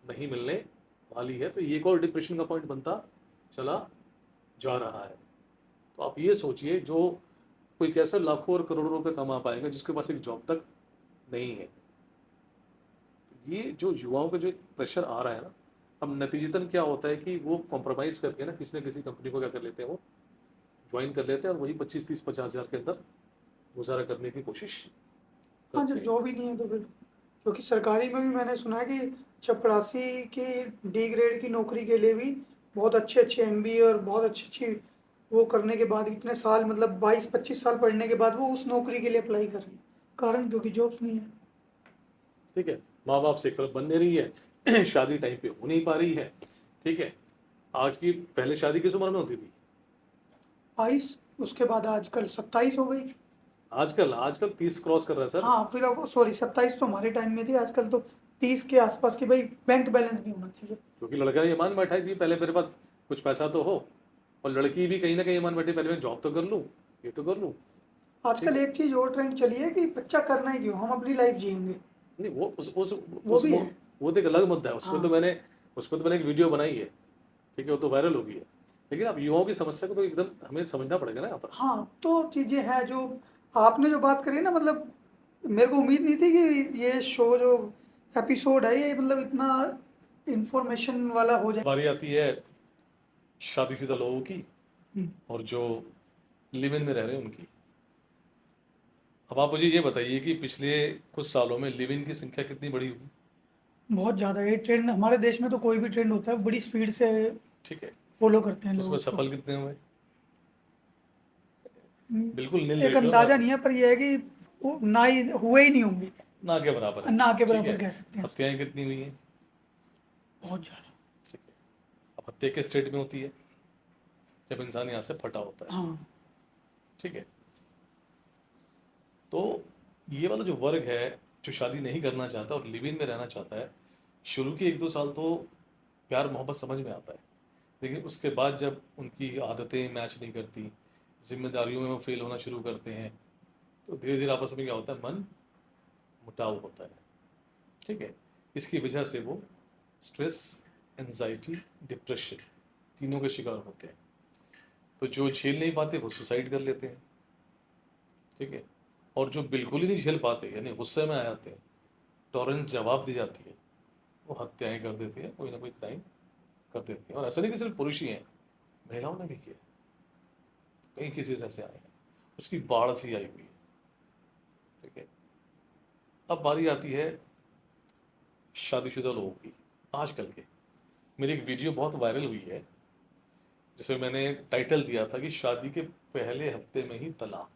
नहीं मिलने वाली है। तो ये एक और डिप्रेशन का पॉइंट बनता चला जा रहा है। तो आप ये सोचिए, जो कोई कैसे लाखों और करोड़ों रुपए कमा पाएगा जिसके पास एक जॉब तक नहीं है। ये जो युवाओं का जो एक प्रेशर आ रहा है ना, अब नतीजतन क्या होता है कि वो कॉम्प्रोमाइज़ करके ना किसी न किसी कंपनी को क्या कर लेते हैं, वो ज्वाइन कर लेते हैं, और वही 25-30-50 हज़ार के अंदर गुजारा करने की कोशिश हाँ, करते जब हैं। जॉब ही नहीं है तो फिर, क्योंकि सरकारी में भी मैंने सुना है कि चपरासी की डी ग्रेड की नौकरी के लिए भी बहुत अच्छे-अच्छे एमबीए और बहुत अच्छी-अच्छी वो करने के बाद इतने साल, मतलब 22-25 साल पढ़ने के बाद वो उस नौकरी के लिए अप्लाई कर रहे हैं। कारण क्योंकि जॉब्स नहीं है। ठीक है, माँ बाप से एक तरफ बन नहीं रही है, शादी टाइम पे हो नहीं पा रही है, ठीक है। आज की पहले शादी किस उम्र में होती थी? 22, उसके बाद आजकल 27 हो गई। आजकल आजकल 30 क्रॉस कर रहा है सर। हाँ फिर अब सॉरी 27 तो हमारे टाइम में थी, आजकल तो 30 के आसपास की भाई बैंक बैलेंस भी होना चाहिए। क्योंकि लड़का ये मान बैठा है जी पहले मेरे पास कुछ पैसा तो हो, और लड़की भी कहीं ना कहीं मान बैठी पहले मैं जॉब तो कर लूँ, ये तो कर लूँ। आजकल एक चीज और ट्रेंड चली है कि बच्चा करना ही क्यों, हम अपनी लाइफ जिएंगे। नहीं वो भी है। वो तो एक अलग मुद्दा है, हाँ उस पर तो मैंने एक वीडियो बनाई है, ठीक है, वो तो वायरल हो गई है। लेकिन अब युवाओं की समस्या को तो एकदम हमें समझना पड़ेगा ना यहाँ पर। हाँ, तो चीजें हैं जो आपने जो बात करी ना, मतलब मेरे को उम्मीद नहीं थी कि ये शो जो एपिसोड है ये मतलब इतना इंफॉर्मेशन वाला हो जाए। बारी आती है शादीशुदा लोगों की, हम्म, और जो लिव इन में रह रहे हैं उनकी। अब आप मुझे ये बताइए कि पिछले कुछ सालों में लिव इन की संख्या कितनी बड़ी हुई? बहुत ज़्यादा ये ट्रेंड हमारे देश में तो कोई भी ट्रेंड होता है बड़ी स्पीड से ठीक है। फॉलो करते हैं लोग उसमें उसको। सफल कितने हुए? बिल्कुल नील एक रेशियो अंदाजा नहीं है, पर यह है कि वो ना ही हुए ही नहीं होंगे, ना के बराबर है। ना के ठीक बराबर है। कह सकते हैं। हत्याएं कितनी हुई हैं? बहुत ज़्यादा। ठीक है। अब हत्या किस स्टेट में होती है? जब इंसान यहाँ से फटा होता है, हाँ ठीक है। तो ये वाला जो वर्ग है जो शादी नहीं करना चाहता और लिव इन में रहना चाहता है, शुरू के 1-2 साल तो प्यार मोहब्बत समझ में आता है, लेकिन उसके बाद जब उनकी आदतें मैच नहीं करती, जिम्मेदारियों में वो फेल होना शुरू करते हैं, तो धीरे धीरे आपस में क्या होता है, मन मुटाव होता है, ठीक है। इसकी वजह से वो स्ट्रेस, एंजाइटी, डिप्रेशन तीनों के शिकार होते हैं। तो जो झेल नहीं पाते वो सुसाइड कर लेते हैं, ठीक है। और जो बिल्कुल ही नहीं झेल पाते यानी गुस्से में आ जाते हैं, टॉलरेंस जवाब दी जाती है, वो हत्याएं कर देते हैं, कोई ना कोई क्राइम कर देते हैं। और ऐसा नहीं कि सिर्फ पुरुष ही हैं, महिलाओं ने भी किया। कई केसेस ऐसे आए हैं, उसकी बाढ़ सी आई हुई है, ठीक है। अब बारी आती है शादीशुदा लोगों की, आजकल के। मेरी एक वीडियो बहुत वायरल हुई है जिसमें मैंने टाइटल दिया था कि शादी के पहले हफ्ते में ही तलाक।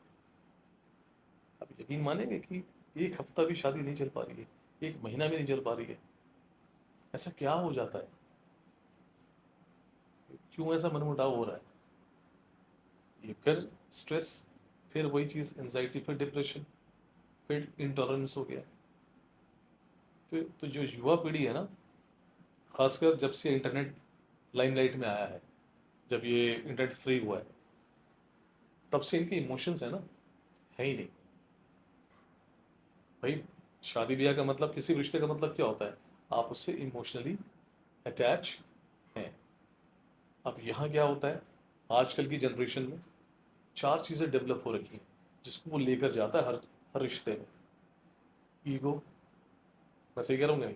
अब यकीन मानेंगे कि एक हफ्ता भी शादी नहीं चल पा रही है, एक महीना भी नहीं चल पा रही है। ऐसा क्या हो जाता है? क्यों ऐसा मनमुटाव हो रहा है? ये फिर स्ट्रेस, फिर वही चीज़ एंजाइटी, फिर डिप्रेशन, फिर इंटॉलरेंस हो गया। तो जो युवा पीढ़ी है ना, खासकर जब से इंटरनेट लाइमलाइट में आया है, जब ये इंटरनेट फ्री हुआ है, तब से इनके इमोशंस है ना, है ही नहीं भाई। शादी ब्याह का मतलब, किसी भी रिश्ते का मतलब क्या होता है? आप उससे इमोशनली अटैच हैं। अब यहाँ क्या होता है, आजकल की जनरेशन में 4 चीज़ें डेवलप हो रखी हैं जिसको वो लेकर जाता है हर हर रिश्ते में। ईगो, मैं सही कह रहा हूँ नहीं?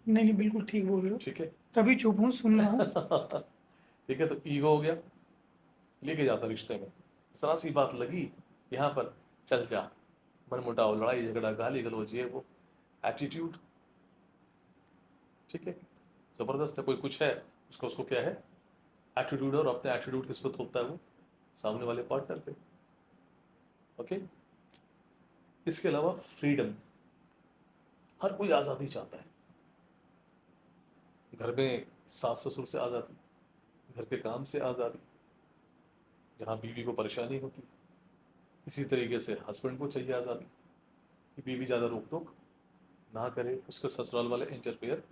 नहीं नहीं, बिल्कुल ठीक बोल रहे हो, ठीक है। तभी चुप हूँ, सुन रहा हूँ। ठीक है, तो ईगो हो गया, लेके जाता रिश्ते में। जरा सी बात लगी यहाँ पर, चल जा, मन मुटाव, लड़ाई झगड़ा, गाली गलौज, ये वो, एटीट्यूड, ठीक है। जबरदस्त है, कोई कुछ है उसका, उसको क्या है, एटीट्यूड। और अपने एटीट्यूड किस पे थोपता है वो? सामने वाले पार्टनर पे। ओके। इसके अलावा फ्रीडम, हर कोई आज़ादी चाहता है। घर में सास ससुर से आज़ादी, घर के काम से आज़ादी, जहाँ बीवी को परेशानी होती। इसी तरीके से हस्बैंड को चाहिए आज़ादी कि बीवी ज़्यादा रोक टोक ना करे, उसके ससुराल वाले इंटरफेयर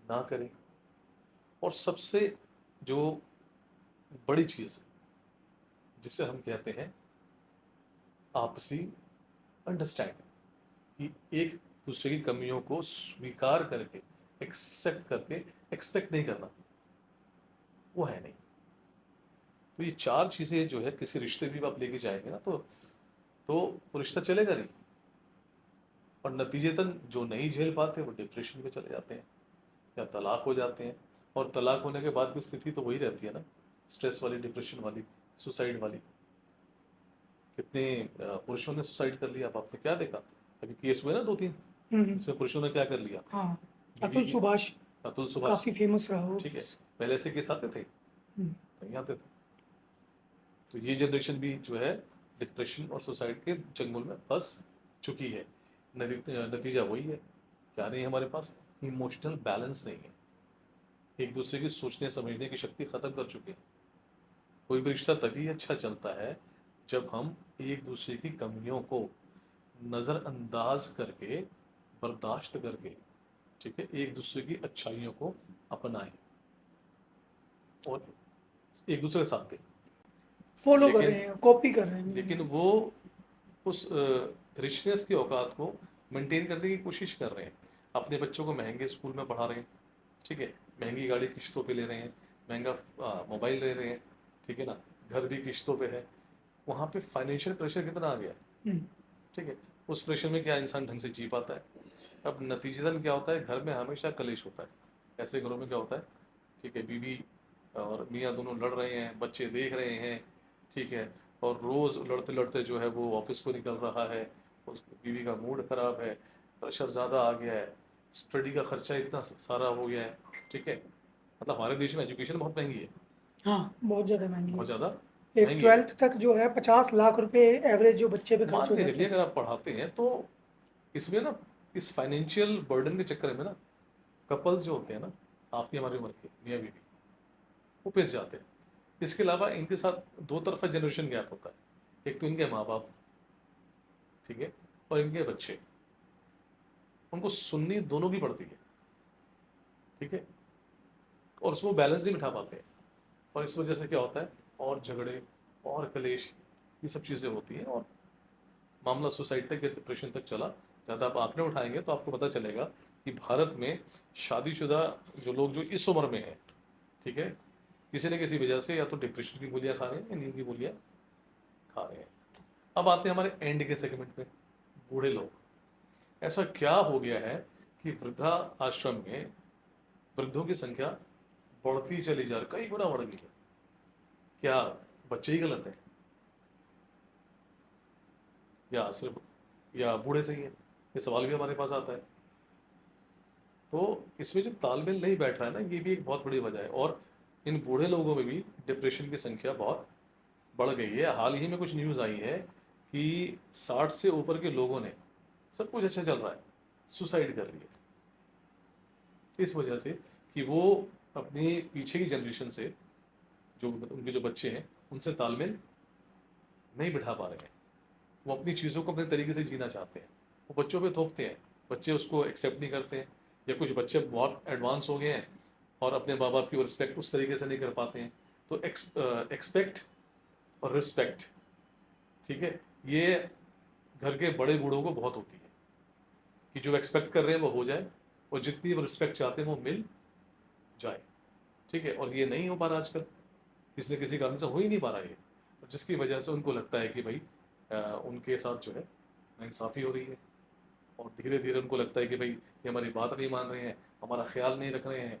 ना करें। और सबसे जो बड़ी चीज़ जिसे हम कहते हैं आपसी अंडरस्टैंडिंग, कि एक दूसरे की कमियों को स्वीकार करके, एक्सेप्ट करके, एक्सपेक्ट नहीं करना, वो है नहीं। तो ये 4 चीज़ें जो है किसी रिश्ते में आप लेके जाएंगे ना, तो वो रिश्ता चलेगा नहीं। और नतीजतन जो नहीं झेल पाते वो डिप्रेशन में चले जाते हैं या तलाक हो जाते हैं। और तलाक होने के बाद भी स्थिति तो वही रहती है ना, स्ट्रेस वाली, डिप्रेशन वाली, सुसाइड वाली। कितने पुरुषों ने सुसाइड कर लिया, अब आपने क्या देखा? अभी केस हुए ना 2-3, हम्म, इसमें पुरुषों ने क्या कर लिया? हाँ, बीवी अतुल की, सुभाष अतुल सुभाष, काफी फेमस रहा वो ठीक है। केस। पहले से केस आते थे? हम्म, नहीं आते थे। तो ये जनरेशन भी जो है डिप्रेशन और सुसाइड के चंगुल में फंस चुकी है। नतीजा वही है, क्या नहीं है हमारे पास, इमोशनल बैलेंस नहीं है, एक दूसरे की सोचने समझने की शक्ति खत्म कर चुके हैं। कोई भी रिश्ता तभी अच्छा चलता है जब हम एक दूसरे की कमियों को नज़रअंदाज करके, बर्दाश्त करके, ठीक है, एक दूसरे की अच्छाइयों को अपनाएं और एक दूसरे के साथ दें। फॉलो कर लेकिन रहे हैं, कॉपी कर रहे हैं। लेकिन वो उस रिचनेस की औकात को मेंटेन करने की कोशिश कर रहे हैं। अपने बच्चों को महंगे स्कूल में पढ़ा रहे हैं, ठीक है, महंगी गाड़ी किश्तों पे ले रहे हैं, महंगा मोबाइल ले रहे हैं, ठीक है ना, घर भी किश्तों पे है। वहाँ पे फाइनेंशियल प्रेशर कितना आ गया, हम्म, ठीक है। उस प्रेशर में क्या इंसान ढंग से जी पाता है? अब नतीजतन क्या होता है, घर में हमेशा कलेश होता है। ऐसे घरों में क्या होता है, ठीक है, बीवी और मियाँ दोनों लड़ रहे हैं, बच्चे देख रहे हैं, ठीक है, और रोज़ लड़ते लड़ते जो है वो ऑफिस को निकल रहा है, उस बीवी का मूड खराब है, प्रेशर ज़्यादा आ गया है, स्टडी का खर्चा इतना सारा हो गया है, ठीक है। मतलब हमारे देश में एजुकेशन बहुत महंगी है, हाँ, बहुत ज़्यादा महंगी बहुत है। ज़्यादा एक महंगी है। 12th तक जो है 50 लाख रुपए एवरेज जो बच्चे पे खर्च मान हो के जाते चलिए हैं। अगर आप पढ़ाते हैं तो इसमें ना, इस फाइनेंशियल बर्डन के चक्कर में ना, कपल्स जो होते हैं ना, आपकी हमारी उम्र के मियाँ बीवी, वो पिस जाते हैं। इसके अलावा इनके साथ दो तरफा जनरेशन गैप होता है, एक तो इनके माँ बाप, ठीक है, और इनके बच्चे, उनको सुननी दोनों की पड़ती है, ठीक है, और उसमें बैलेंस नहीं बिठा पाते हैं। और इस वजह से क्या होता है, और झगड़े और कलेश, ये सब चीज़ें होती हैं, और मामला सुसाइड तक या डिप्रेशन तक चला। ज़्यादा आप आंकड़े उठाएंगे तो आपको पता चलेगा कि भारत में शादीशुदा जो लोग जो इस उम्र में हैं, ठीक है, किसी न किसी वजह से या तो डिप्रेशन की गोलियां खा रहे हैं या नींद की गोलियां खा रहे हैं। अब आते हैं हमारे एंड के सेगमेंट में, बूढ़े लोग। ऐसा क्या हो गया है कि वृद्धा आश्रम में वृद्धों की संख्या बढ़ती चली जा रही, कई गुना बढ़ गई है। क्या बच्चे ही गलत हैं, या सिर्फ, या बूढ़े सही है? ये सवाल भी हमारे पास आता है। तो इसमें जो तालमेल नहीं बैठ रहा है ना, ये भी एक बहुत बड़ी वजह है। और इन बूढ़े लोगों में भी डिप्रेशन की संख्या बहुत बढ़ गई है। हाल ही में कुछ न्यूज़ आई है कि 60 से ऊपर के लोगों ने, सब कुछ अच्छा चल रहा है, सुसाइड कर लिया, इस वजह से कि वो अपनी पीछे की जनरेशन से, जो उनके जो बच्चे हैं, उनसे तालमेल नहीं बिठा पा रहे हैं। वो अपनी चीज़ों को अपने तरीके से जीना चाहते हैं, वो बच्चों पे थोपते हैं, बच्चे उसको एक्सेप्ट नहीं करते हैं, या कुछ बच्चे बहुत एडवांस हो गए हैं और अपने माँ बाप की रिस्पेक्ट उस तरीके से नहीं कर पाते हैं। तो एक्सपेक्ट और रिस्पेक्ट, ठीक है, ये घर के बड़े बूढ़ों को बहुत होती है कि जो एक्सपेक्ट कर रहे हैं वो हो जाए, और जितनी वो रिस्पेक्ट चाहते हैं वो मिल जाए, ठीक है। और ये नहीं हो पा रहा आजकल, किसी न किसी कारण से हो ही नहीं पा रहा ये, जिसकी वजह से उनको लगता है कि भाई उनके साथ जो है नाइंसाफ़ी हो रही है, और धीरे धीरे उनको लगता है कि भाई ये हमारी बात नहीं मान रहे हैं, हमारा ख्याल नहीं रख रहे हैं,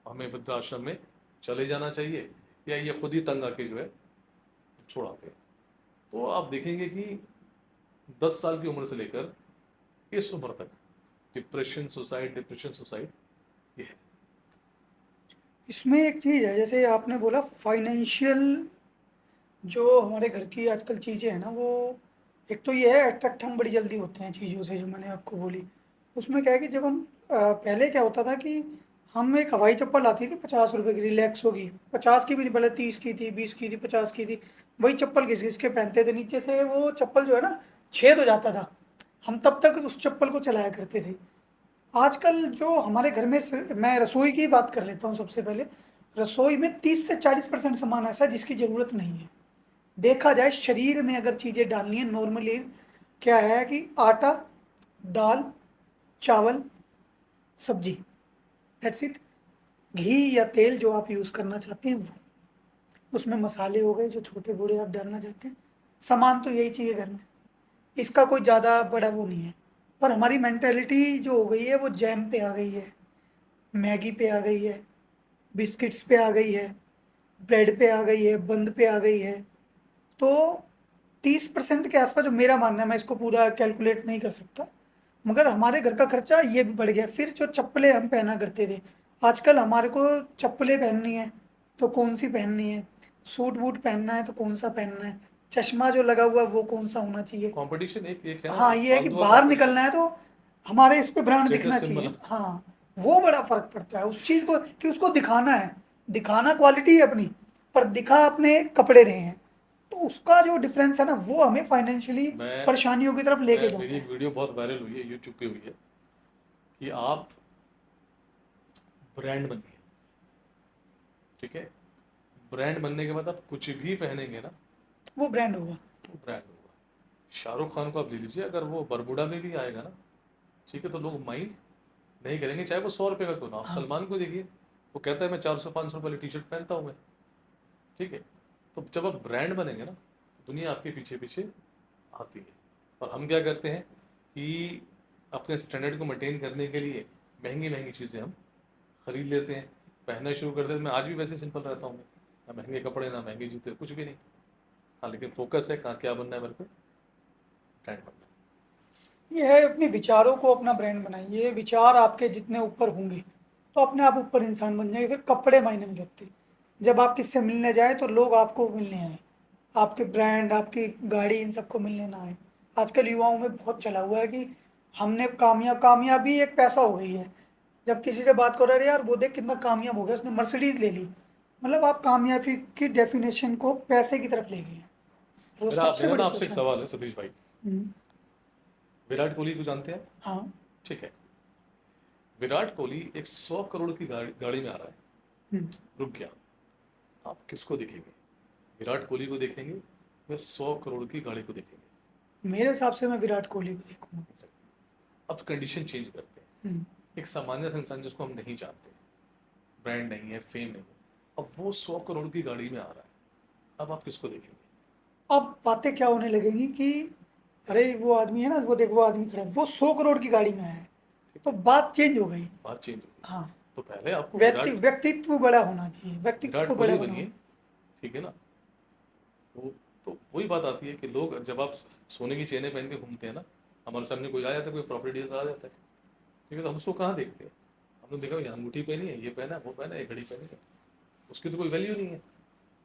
हमें वृद्धाश्रम में चले जाना चाहिए, या ये खुद ही तंग आके जो है छोड़ाते हैं। तो आप देखेंगे कि 10 साल की उम्र से लेकर इस उम्र तक डिप्रेशन सुसाइड ये है। इसमें एक चीज़ है, जैसे आपने बोला फाइनेंशियल, जो हमारे घर की आजकल चीज़ें हैं ना, वो एक तो ये है अट्रैक्ट हम बड़ी जल्दी होते हैं चीज़ों से, जो मैंने आपको बोली। उसमें क्या है कि जब हम पहले क्या होता था कि हम एक हवाई चप्पल आती थी 50 रुपए की, रिलैक्सो की, 50 की भी नहीं, पहले 30 की थी, 20 की थी, 50 की थी। वही चप्पल घिस घिस के पहनते थे, नीचे से वो चप्पल जो है ना छेद हो जाता था, हम तब तक उस चप्पल को चलाया करते थे। आजकल जो हमारे घर में मैं रसोई की बात कर लेता हूँ सबसे पहले। रसोई में 30 से 40% सामान ऐसा है जिसकी ज़रूरत नहीं है। देखा जाए शरीर में अगर चीज़ें डालनी है नॉर्मली, क्या है कि आटा, दाल, चावल, सब्जी, दैट्स इट। घी या तेल जो आप यूज़ करना चाहते हैं वो, उसमें मसाले हो गए जो छोटे बड़े आप डालना चाहते हैं, सामान तो यही चाहिए घर में, इसका कोई ज़्यादा बड़ा वो नहीं है। पर हमारी मेंटेलिटी जो हो गई है वो जैम पे आ गई है, मैगी पे आ गई है, बिस्किट्स पे आ गई है, ब्रेड पे आ गई है, बंद पे आ गई है। तो 30% के आसपास जो मेरा मानना है, मैं इसको पूरा कैलकुलेट नहीं कर सकता, मगर हमारे घर का खर्चा ये भी बढ़ गया। फिर जो चप्पलें हम पहना करते थे, आजकल हमारे को चप्पलें पहननी है तो कौन सी पहननी है, सूट वूट पहनना है तो कौन सा पहनना है, चश्मा जो लगा हुआ है वो कौन सा होना चाहिए। कंपटीशन एक एक है ना, हाँ, ये है कि फालतू का बाहर कंपटीशन, निकलना है तो हमारे इस पे ब्रांड दिखना स्टेटस चाहिए। सिंबल। हाँ, वो बड़ा फर्क पड़ता है उस चीज को कि उसको दिखाना है, दिखाना क्वालिटी है अपनी, पर दिखा अपने कपड़े रहे हैं, तो उसका जो डिफरेंस है ना वो हमें फाइनेंशियली मैं परेशानियों की तरफ लेके मेरी जाता एक है। वीडियो बहुत वायरल हुई है, यूट्यूब पे हुई है, कि आप ब्रांड बनिए, ठीक है। ब्रांड बनने के बाद आप कुछ भी पहनेंगे ना, वो ब्रांड होगा। वो ब्रांड होगा। शाहरुख खान को आप ले लीजिए, अगर वो बरमूडा में भी आएगा ना, ठीक है, तो लोग माइंड नहीं करेंगे, चाहे वो 100 रुपये का क्यों ना। आप हाँ। सलमान को देखिए, वो कहता है मैं 400-500 वाली टी शर्ट पहनता हूँ मैं, ठीक है। तो जब आप ब्रांड बनेंगे ना, दुनिया आपके पीछे पीछे आती है। और हम क्या करते हैं कि अपने स्टैंडर्ड को मेंटेन करने के लिए महंगी महंगी चीज़ें हम खरीद लेते हैं, पहनना शुरू कर देते हैं। मैं आज भी वैसे सिंपल रहता हूँ, मैं ना महंगे कपड़े ना महंगे जूते, कुछ भी नहीं। हाँ, लेकिन फोकस है कहाँ क्या बनना है मेरे को, ब्रांड बनना ये है अपने विचारों को अपना ब्रांड बनाइए, विचार आपके जितने ऊपर होंगे तो अपने आप ऊपर इंसान बन जाएंगे, फिर कपड़े मायने नहीं रखते। जब आप किससे मिलने जाए तो लोग आपको मिलने आए, आपके ब्रांड आपकी गाड़ी इन सबको मिलने ना आए। आजकल युवाओं में बहुत चला हुआ है कि हमने कामयाबी एक पैसा हो गई है। जब किसी से बात करो, अरे यार वो देख कितना कामयाब हो गया, उसने मर्सिडीज ले ली, मतलब आप कामयाबी की डेफिनेशन को पैसे की तरफ ले गए हैं। वो है। सबसे मेरा ना बड़ी आपसे एक परेशानी। सवाल है सतीश भाई, हम्म। विराट कोहली को जानते हैं? हाँ। ठीक है, विराट कोहली एक 100 करोड़ की गाड़ी में आ रहा है, हम्म। रुक गया, आप किसको देखेंगे? विराट कोहली को देखेंगे या 100 करोड़ की गाड़ी को देखेंगे? मेरे हिसाब से मैं विराट कोहली को देखूंगा। अब कंडीशन चेंज करते हैं। हम्म। एक सामान्य सा इंसान जिसको हम नहीं जानते, ब्रांड नहीं है, फेम नहीं है, अब वो 100 करोड़ की गाड़ी में आ रहा है, अब आप किसको देखेंगे? अब बातें क्या होने लगेंगी कि अरे वो आदमी है ना, वो देख वो आदमी खड़ा है, वो 100 करोड़ की गाड़ी में आया है, ठीक तो है, बात चेंज हो गई। बात चेंज होगी। हाँ। तो पहले आपको व्यक्तित्व बड़ा होना चाहिए, व्यक्तित्व विराट को बड़ा कोहली बनाओ। बनिए, ठीक है ना। वो तो वही बात आती है कि लोग जब आप सोने की चेनें पहन के घूमते हैं ना, हमारे सामने कोई आ जाता है, कोई प्रॉपर्टी डीलर आ जाता है, ठीक है, तो हम उसको कहाँ देखते हैं? हमने देखा ये अंगूठी पहनी है, ये पहना है, वो पहना है, ये घड़ी पहनी है, उसकी तो कोई वैल्यू नहीं है।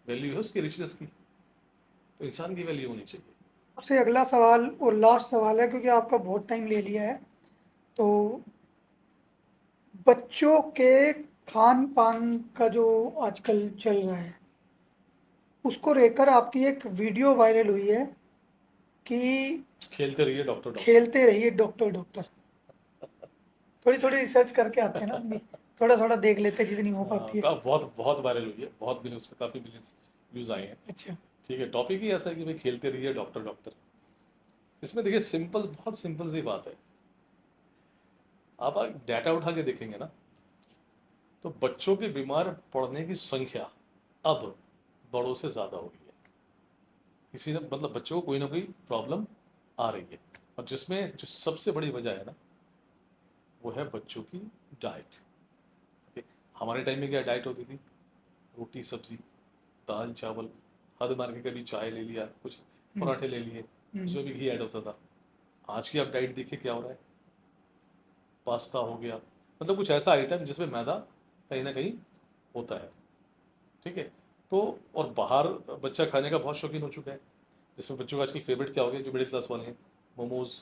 वैल्यू है उसकी रिचनेस की। तो इंसान की वैल्यू होनी चाहिए। आपसे अगला सवाल और लास्ट सवाल है, क्योंकि आपका बहुत टाइम ले लिया है। तो बच्चों के खान पान का जो आजकल चल रहा है, उसको लेकर आपकी एक वीडियो वायरल हुई है कि खेलते रहिए डॉक्टर डॉक्टर। खेलते रहिए डॉक्टर डॉक्टर। थोड़ी थोड़ी रिसर्च करके आते हैं ना हम भी, थोड़ा थोड़ा देख लेते हैं जितनी हो पाती है। बहुत बहुत वायरल हुई है, बहुत मिले, उसमें काफ़ी मिलियंस व्यूज़ आए हैं। अच्छा। ठीक है, टॉपिक ही ऐसा है कि भाई खेलते रहिए डॉक्टर डॉक्टर। इसमें देखिए सिंपल, बहुत सिंपल सी बात है। आप डाटा उठा के देखेंगे ना, तो बच्चों के बीमार पड़ने की संख्या अब बड़ों से ज़्यादा हो गई है। किसी ने मतलब बच्चों को कोई ना कोई प्रॉब्लम आ रही है, और जिसमें जो सबसे बड़ी वजह है ना, वो है बच्चों की डाइट। ओके, हमारे टाइम में क्या डाइट होती थी? रोटी सब्जी, दाल चावल, हद मार के कभी चाय ले लिया, कुछ हम्म। पराठे ले लिए, हम्म। उसमें भी घी ऐड होता था। आज की आप डाइट देखिए क्या हो रहा है, पास्ता हो गया, मतलब कुछ ऐसा आइटम जिसमें मैदा कहीं ना कहीं होता है, ठीक है। तो और बाहर बच्चा खाने का बहुत शौकीन हो चुका है, जिसमें बच्चों का आजकल फेवरेट क्या हो गया, जो मिडिल क्लास वाले हैं, मोमोज,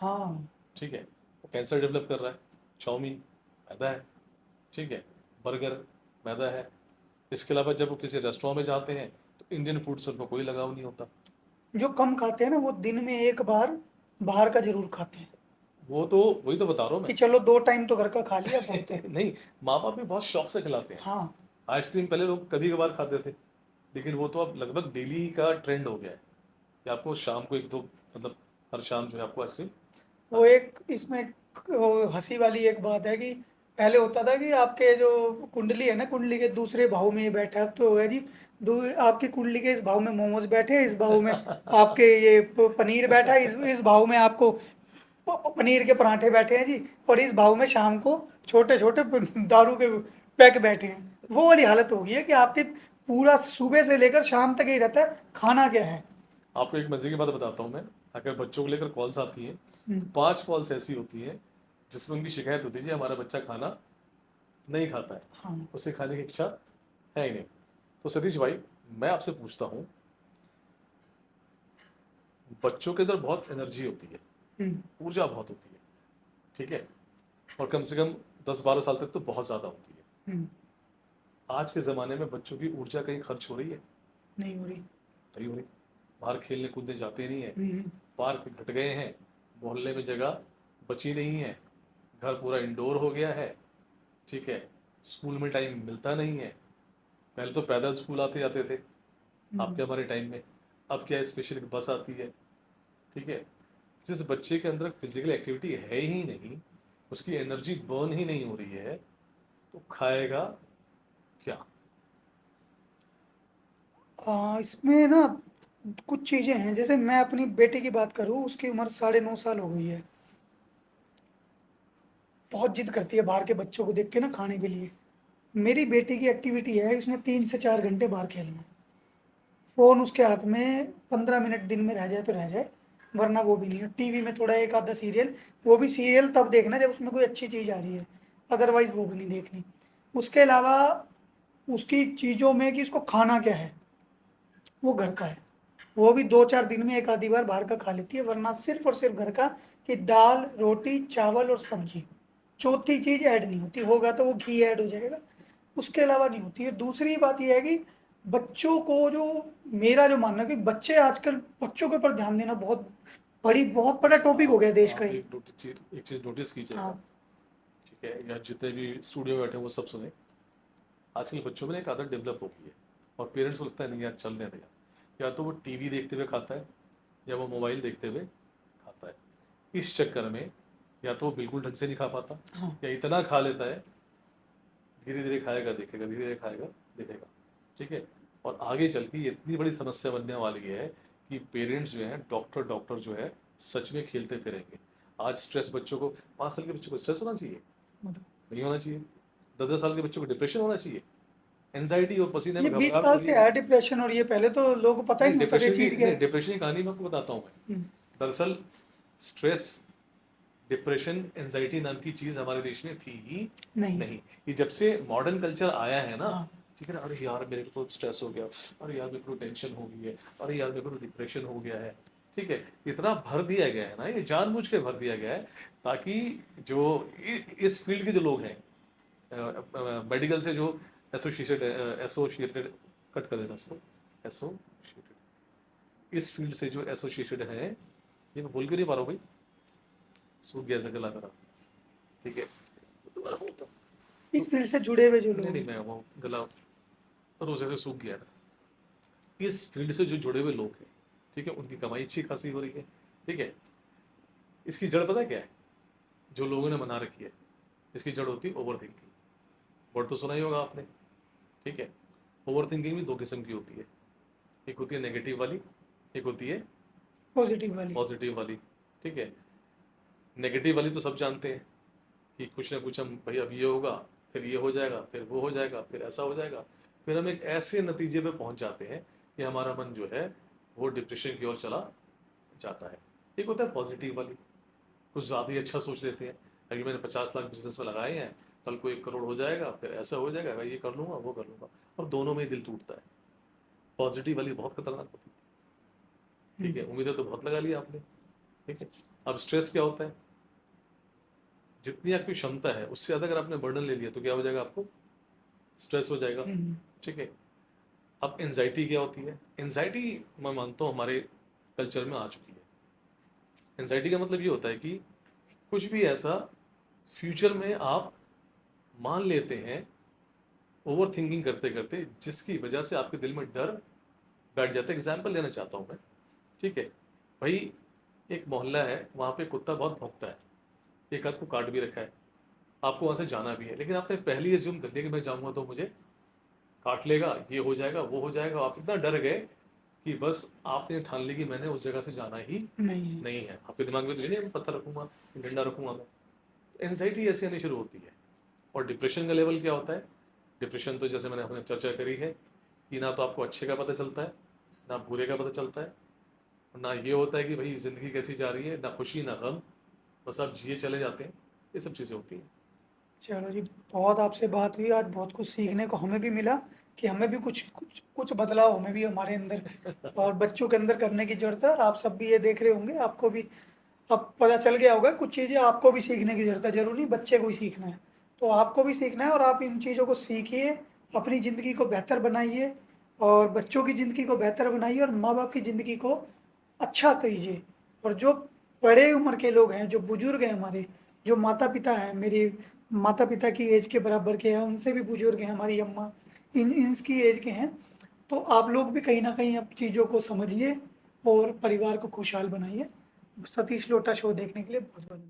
हाँ। ठीक है, वो कैंसर डेवलप कर रहा है। चाउमीन मैदा है, ठीक है, बर्गर मैदा है। इसके अलावा जब वो किसी रेस्टोरेंट में जाते हैं तो इंडियन फूड से उनको कोई लगाव नहीं होता। जो कम खाते हैं ना वो दिन में एक बार बाहर का जरूर खाते हैं, वो तो वही तो बता रहा हूँ कि मैं। चलो 2 टाइम तो घर का खा लिया बहुत है। नहीं, माँ बाप भी बहुत शौक से खिलाते हैं। हाँ। आइसक्रीम पहले लोग कभी कभार खाते थे, लेकिन वो तो अब लगभग डेली का ट्रेंड हो गया है कि आपको शाम को एक दो, मतलब हर शाम जो है आपको आइसक्रीम वो खानी है। एक इसमें वो हंसी वाली एक बात है कि पहले होता था कि आपके जो कुंडली है ना, कुंडली के दूसरे भाव में ये बैठा है, अब तो हो गया जी आपकी कुंडली के इस भाव में मोमोज बैठे हैं, इस भाव में आपके ये पनीर बैठा है, इस भाव में आपको पनीर के पराठे बैठे हैं जी, और इस भाव में शाम को छोटे छोटे दारू के पैक बैठे हैं। वो वाली हालत हो गई है कि आपके पूरा सुबह से लेकर शाम तक ही रहता है खाना क्या है। आपको एक मजे की बात बताता हूँ मैं। अगर बच्चों को लेकर कॉल्स आती हैं, तो हम्म। 5 कॉल्स ऐसी होती हैं जिसमें उनकी शिकायत होती है, जी हमारा बच्चा खाना नहीं खाता है, हाँ। उसे खाने की इच्छा है ही नहीं। तो सतीश भाई, मैं आपसे पूछता हूँ, बच्चों के अंदर बहुत एनर्जी होती है, हम्म। ऊर्जा बहुत होती है, ठीक है, और कम से कम 10-12 साल तक तो बहुत ज़्यादा होती है। हम्म, आज के ज़माने में बच्चों की ऊर्जा कहीं खर्च हो रही है? नहीं हो रही। नहीं हो रही। बाहर खेलने कूदने जाते नहीं है, हम्म, पार्क घट गए हैं, मोहल्ले में जगह बची नहीं है, घर पूरा इंडोर हो गया है, ठीक है, स्कूल में टाइम मिलता नहीं है। पहले तो पैदल स्कूल आते जाते थे आपके हमारे टाइम में, अब क्या है, स्पेशल बस आती है, ठीक है। जिस बच्चे के अंदर फिजिकल एक्टिविटी है ही नहीं, उसकी एनर्जी बर्न ही नहीं हो रही है, तो खाएगा क्या? इसमें ना कुछ चीज़ें हैं, जैसे मैं अपनी बेटी की बात करूँ, उसकी उम्र 9.5 साल हो गई है। बहुत जिद करती है बाहर के बच्चों को देख के ना खाने के लिए। मेरी बेटी की एक्टिविटी है, उसने 3 से 4 घंटे बाहर खेलना है। फ़ोन उसके हाथ में 15 मिनट दिन में रह जाए तो रह जाए, वरना वो भी नहीं है। टीवी में थोड़ा एक आधा सीरियल, वो भी सीरियल तब देखना जब उसमें कोई अच्छी चीज़ आ रही है, अदरवाइज़ वो भी नहीं देखनी। उसके अलावा उसकी चीज़ों में कि उसको खाना क्या है, वो घर का है। वो भी 2-4 दिन में एक आधी बार बाहर का खा लेती है, वरना सिर्फ और सिर्फ घर का, कि दाल रोटी चावल और सब्जी, चौथी चीज़ ऐड नहीं होती। होगा तो वो घी ऐड हो जाएगा, उसके अलावा नहीं होती है। दूसरी बात यह है कि बच्चों को जो, मेरा जो मानना है कि बच्चे आजकल, बच्चों के ऊपर ध्यान देना बहुत बड़ा टॉपिक हो गया देश का आप ये। एक चीज़ नोटिस कीजिएगा, हाँ। ठीक है, या जितने भी स्टूडियो में बैठे हैं वो सब सुने। आजकल बच्चों में ना एक आदत डेवलप हो गई है, और पेरेंट्स को लगता है नहीं यार चलने देगा, या तो वो टीवी देखते हुए खाता है, या वो मोबाइल देखते हुए खाता है। इस चक्कर में या तो वो बिल्कुल ढंग से नहीं खा पाता, हाँ। या इतना खा लेता है, धीरे धीरे खाएगा देखेगा, धीरे धीरे खाएगा देखेगा, ठीक है। और आगे चल के ये इतनी बड़ी समस्या बनने वाली है कि पेरेंट्स जो हैं, डॉक्टर डॉक्टर जो है, सच में खेलते फिरेंगे। आज स्ट्रेस बच्चों को, 5 साल के बच्चों को स्ट्रेस होना चाहिए? मतलब नहीं होना चाहिए। 10-10 साल के बच्चों को डिप्रेशन होना चाहिए? एंजाइटी और पसीने ये में 20 घबराहट हो साल रही से है। है डिप्रेशन, और ये पहले तो लोगों को पता ही नहीं, नहीं होता कि डिप्रेशन की चीज़ क्या नहीं, है। डिप्रेशन की कहानी मैं आपको बताता हूँ मैं। दरअसल स्ट्रेस, डिप्रेशन, एंजाइटी नाम की चीज़ हमारे देश में थी ही नहीं। नहीं। ये जब से मॉडर्न कल्चर आया है ना, हाँ। ठीक है ना, अरे यार मेरे को तो स्ट्रेस हो गया, अरे यार मेरे को टेंशन हो गई है, अरे यार मेरे को डिप्रेशन हो गया है, ठीक है, इतना भर दिया गया है ना, ये जानबूझ के भर दिया गया है, ताकि जो इस फील्ड के जो लोग हैं, मेडिकल से जो एसोसिएटेड एसोसिएटेड कट कर देना इसको, एसोसिएटेड, इस फील्ड से जो एसोसिएटेड है, ये मैं बोल के नहीं पा रहा हूँ भाई, सूख गया ऐसा गला मेरा, ठीक है, दोबारा बोलता हूँ। इस फील्ड से जुड़े हुए जो नहीं लोग नहीं, हैं। मैं वो गला रोजे से सूख गया ना। इस फील्ड से जो जुड़े हुए लोग हैं, ठीक है, उनकी कमाई अच्छी खासी हो रही है, ठीक है। इसकी जड़ पता है क्या है, जो लोगों ने बना रखी है, इसकी जड़ होती है ओवर थिंकिंग। वर्ड तो सुना ही होगा आपने, ठीक है। ओवर थिंकिंग भी 2 किस्म की होती है, एक होती है नेगेटिव वाली, एक होती है पॉजिटिव वाली। पॉजिटिव वाली, ठीक है। नेगेटिव वाली तो सब जानते हैं कि कुछ ना कुछ हम, भाई अब ये होगा, फिर ये हो जाएगा, फिर वो हो जाएगा, फिर ऐसा हो जाएगा, फिर हम एक ऐसे नतीजे पे पहुंच जाते हैं कि हमारा मन जो है वो डिप्रेशन की ओर चला जाता है। एक होता है पॉजिटिव वाली, कुछ ज़्यादा ही अच्छा सोच लेते हैं, अगर मैंने 50 लाख बिजनेस में लगाए हैं, कल को 1 करोड़ हो जाएगा, फिर ऐसा हो जाएगा, भाई ये कर लूँगा वो कर लूँगा, और दोनों में ही दिल टूटता है। पॉजिटिव वाली बहुत खतरनाक होती है, ठीक है, उम्मीदें तो बहुत लगा ली आपने, ठीक है। अब स्ट्रेस क्या होता है, जितनी आपकी क्षमता है उससे ज़्यादा अगर आपने बर्डन ले लिया तो क्या हो जाएगा, आपको स्ट्रेस हो जाएगा, ठीक है। अब एनजाइटी क्या होती है, एनजाइटी मैं मानता हूँ हमारे कल्चर में आ चुकी है। एनजाइटी का मतलब ये होता है कि कुछ भी ऐसा फ्यूचर में आप मान लेते हैं ओवर थिंकिंग करते करते, जिसकी वजह से आपके दिल में डर बैठ जाता है। एग्जाम्पल लेना चाहता हूँ मैं, ठीक है भाई, एक मोहल्ला है, वहाँ पे कुत्ता बहुत भौंकता है, एक हाथ को काट भी रखा है, आपको वहाँ से जाना भी है, लेकिन आपने पहले ही एज्यूम कर लिया कि मैं जाऊँगा तो मुझे काट लेगा, ये हो जाएगा वो हो जाएगा, आप इतना डर गए कि बस आपने ठान ली कि मैंने उस जगह से जाना ही नहीं है। आपके दिमाग में तो ये नहीं, मैं पत्थर रखूंगा, डंडा रखूंगा मैं। एनजाइटी ऐसी आनी शुरू होती है। और डिप्रेशन का लेवल क्या होता है, डिप्रेशन तो जैसे मैंने अपने चर्चा करी है कि ना तो आपको अच्छे का पता चलता है, ना बुरे का पता चलता है, ना ये होता है कि भाई ज़िंदगी कैसी जा रही है, ना खुशी ना गम, बस आप जिए चले जाते हैं, ये सब चीज़ें होती हैं। चलो जी, बहुत आपसे बात हुई आज, बहुत कुछ सीखने को हमें भी मिला कि हमें भी कुछ कुछ कुछ बदलाव हमें भी हमारे अंदर और बच्चों के अंदर करने की जरूरत है। और आप सब भी ये देख रहे होंगे, आपको भी अब पता चल गया होगा कुछ चीज़ें आपको भी सीखने की जरूरत है, जरूरी नहीं बच्चे को ही सीखना है, तो आपको भी सीखना है और आप इन चीज़ों को सीखिए, अपनी ज़िंदगी को बेहतर बनाइए और बच्चों की ज़िंदगी को बेहतर बनाइए और माँ-बाप की ज़िंदगी को अच्छा कीजिए। और जो बड़े उम्र के लोग हैं, जो बुज़ुर्ग हैं हमारे, जो माता-पिता हैं, मेरी माता-पिता की एज के बराबर के हैं, उनसे भी बुज़ुर्ग हैं हमारी अम्मा, इन इनकी एज के हैं। तो आप लोग भी कहीं न कहीं अब चीज़ों को समझिए और परिवार को खुशहाल बनाइए। सतीश लोटा शो देखने के लिए बहुत-बहुत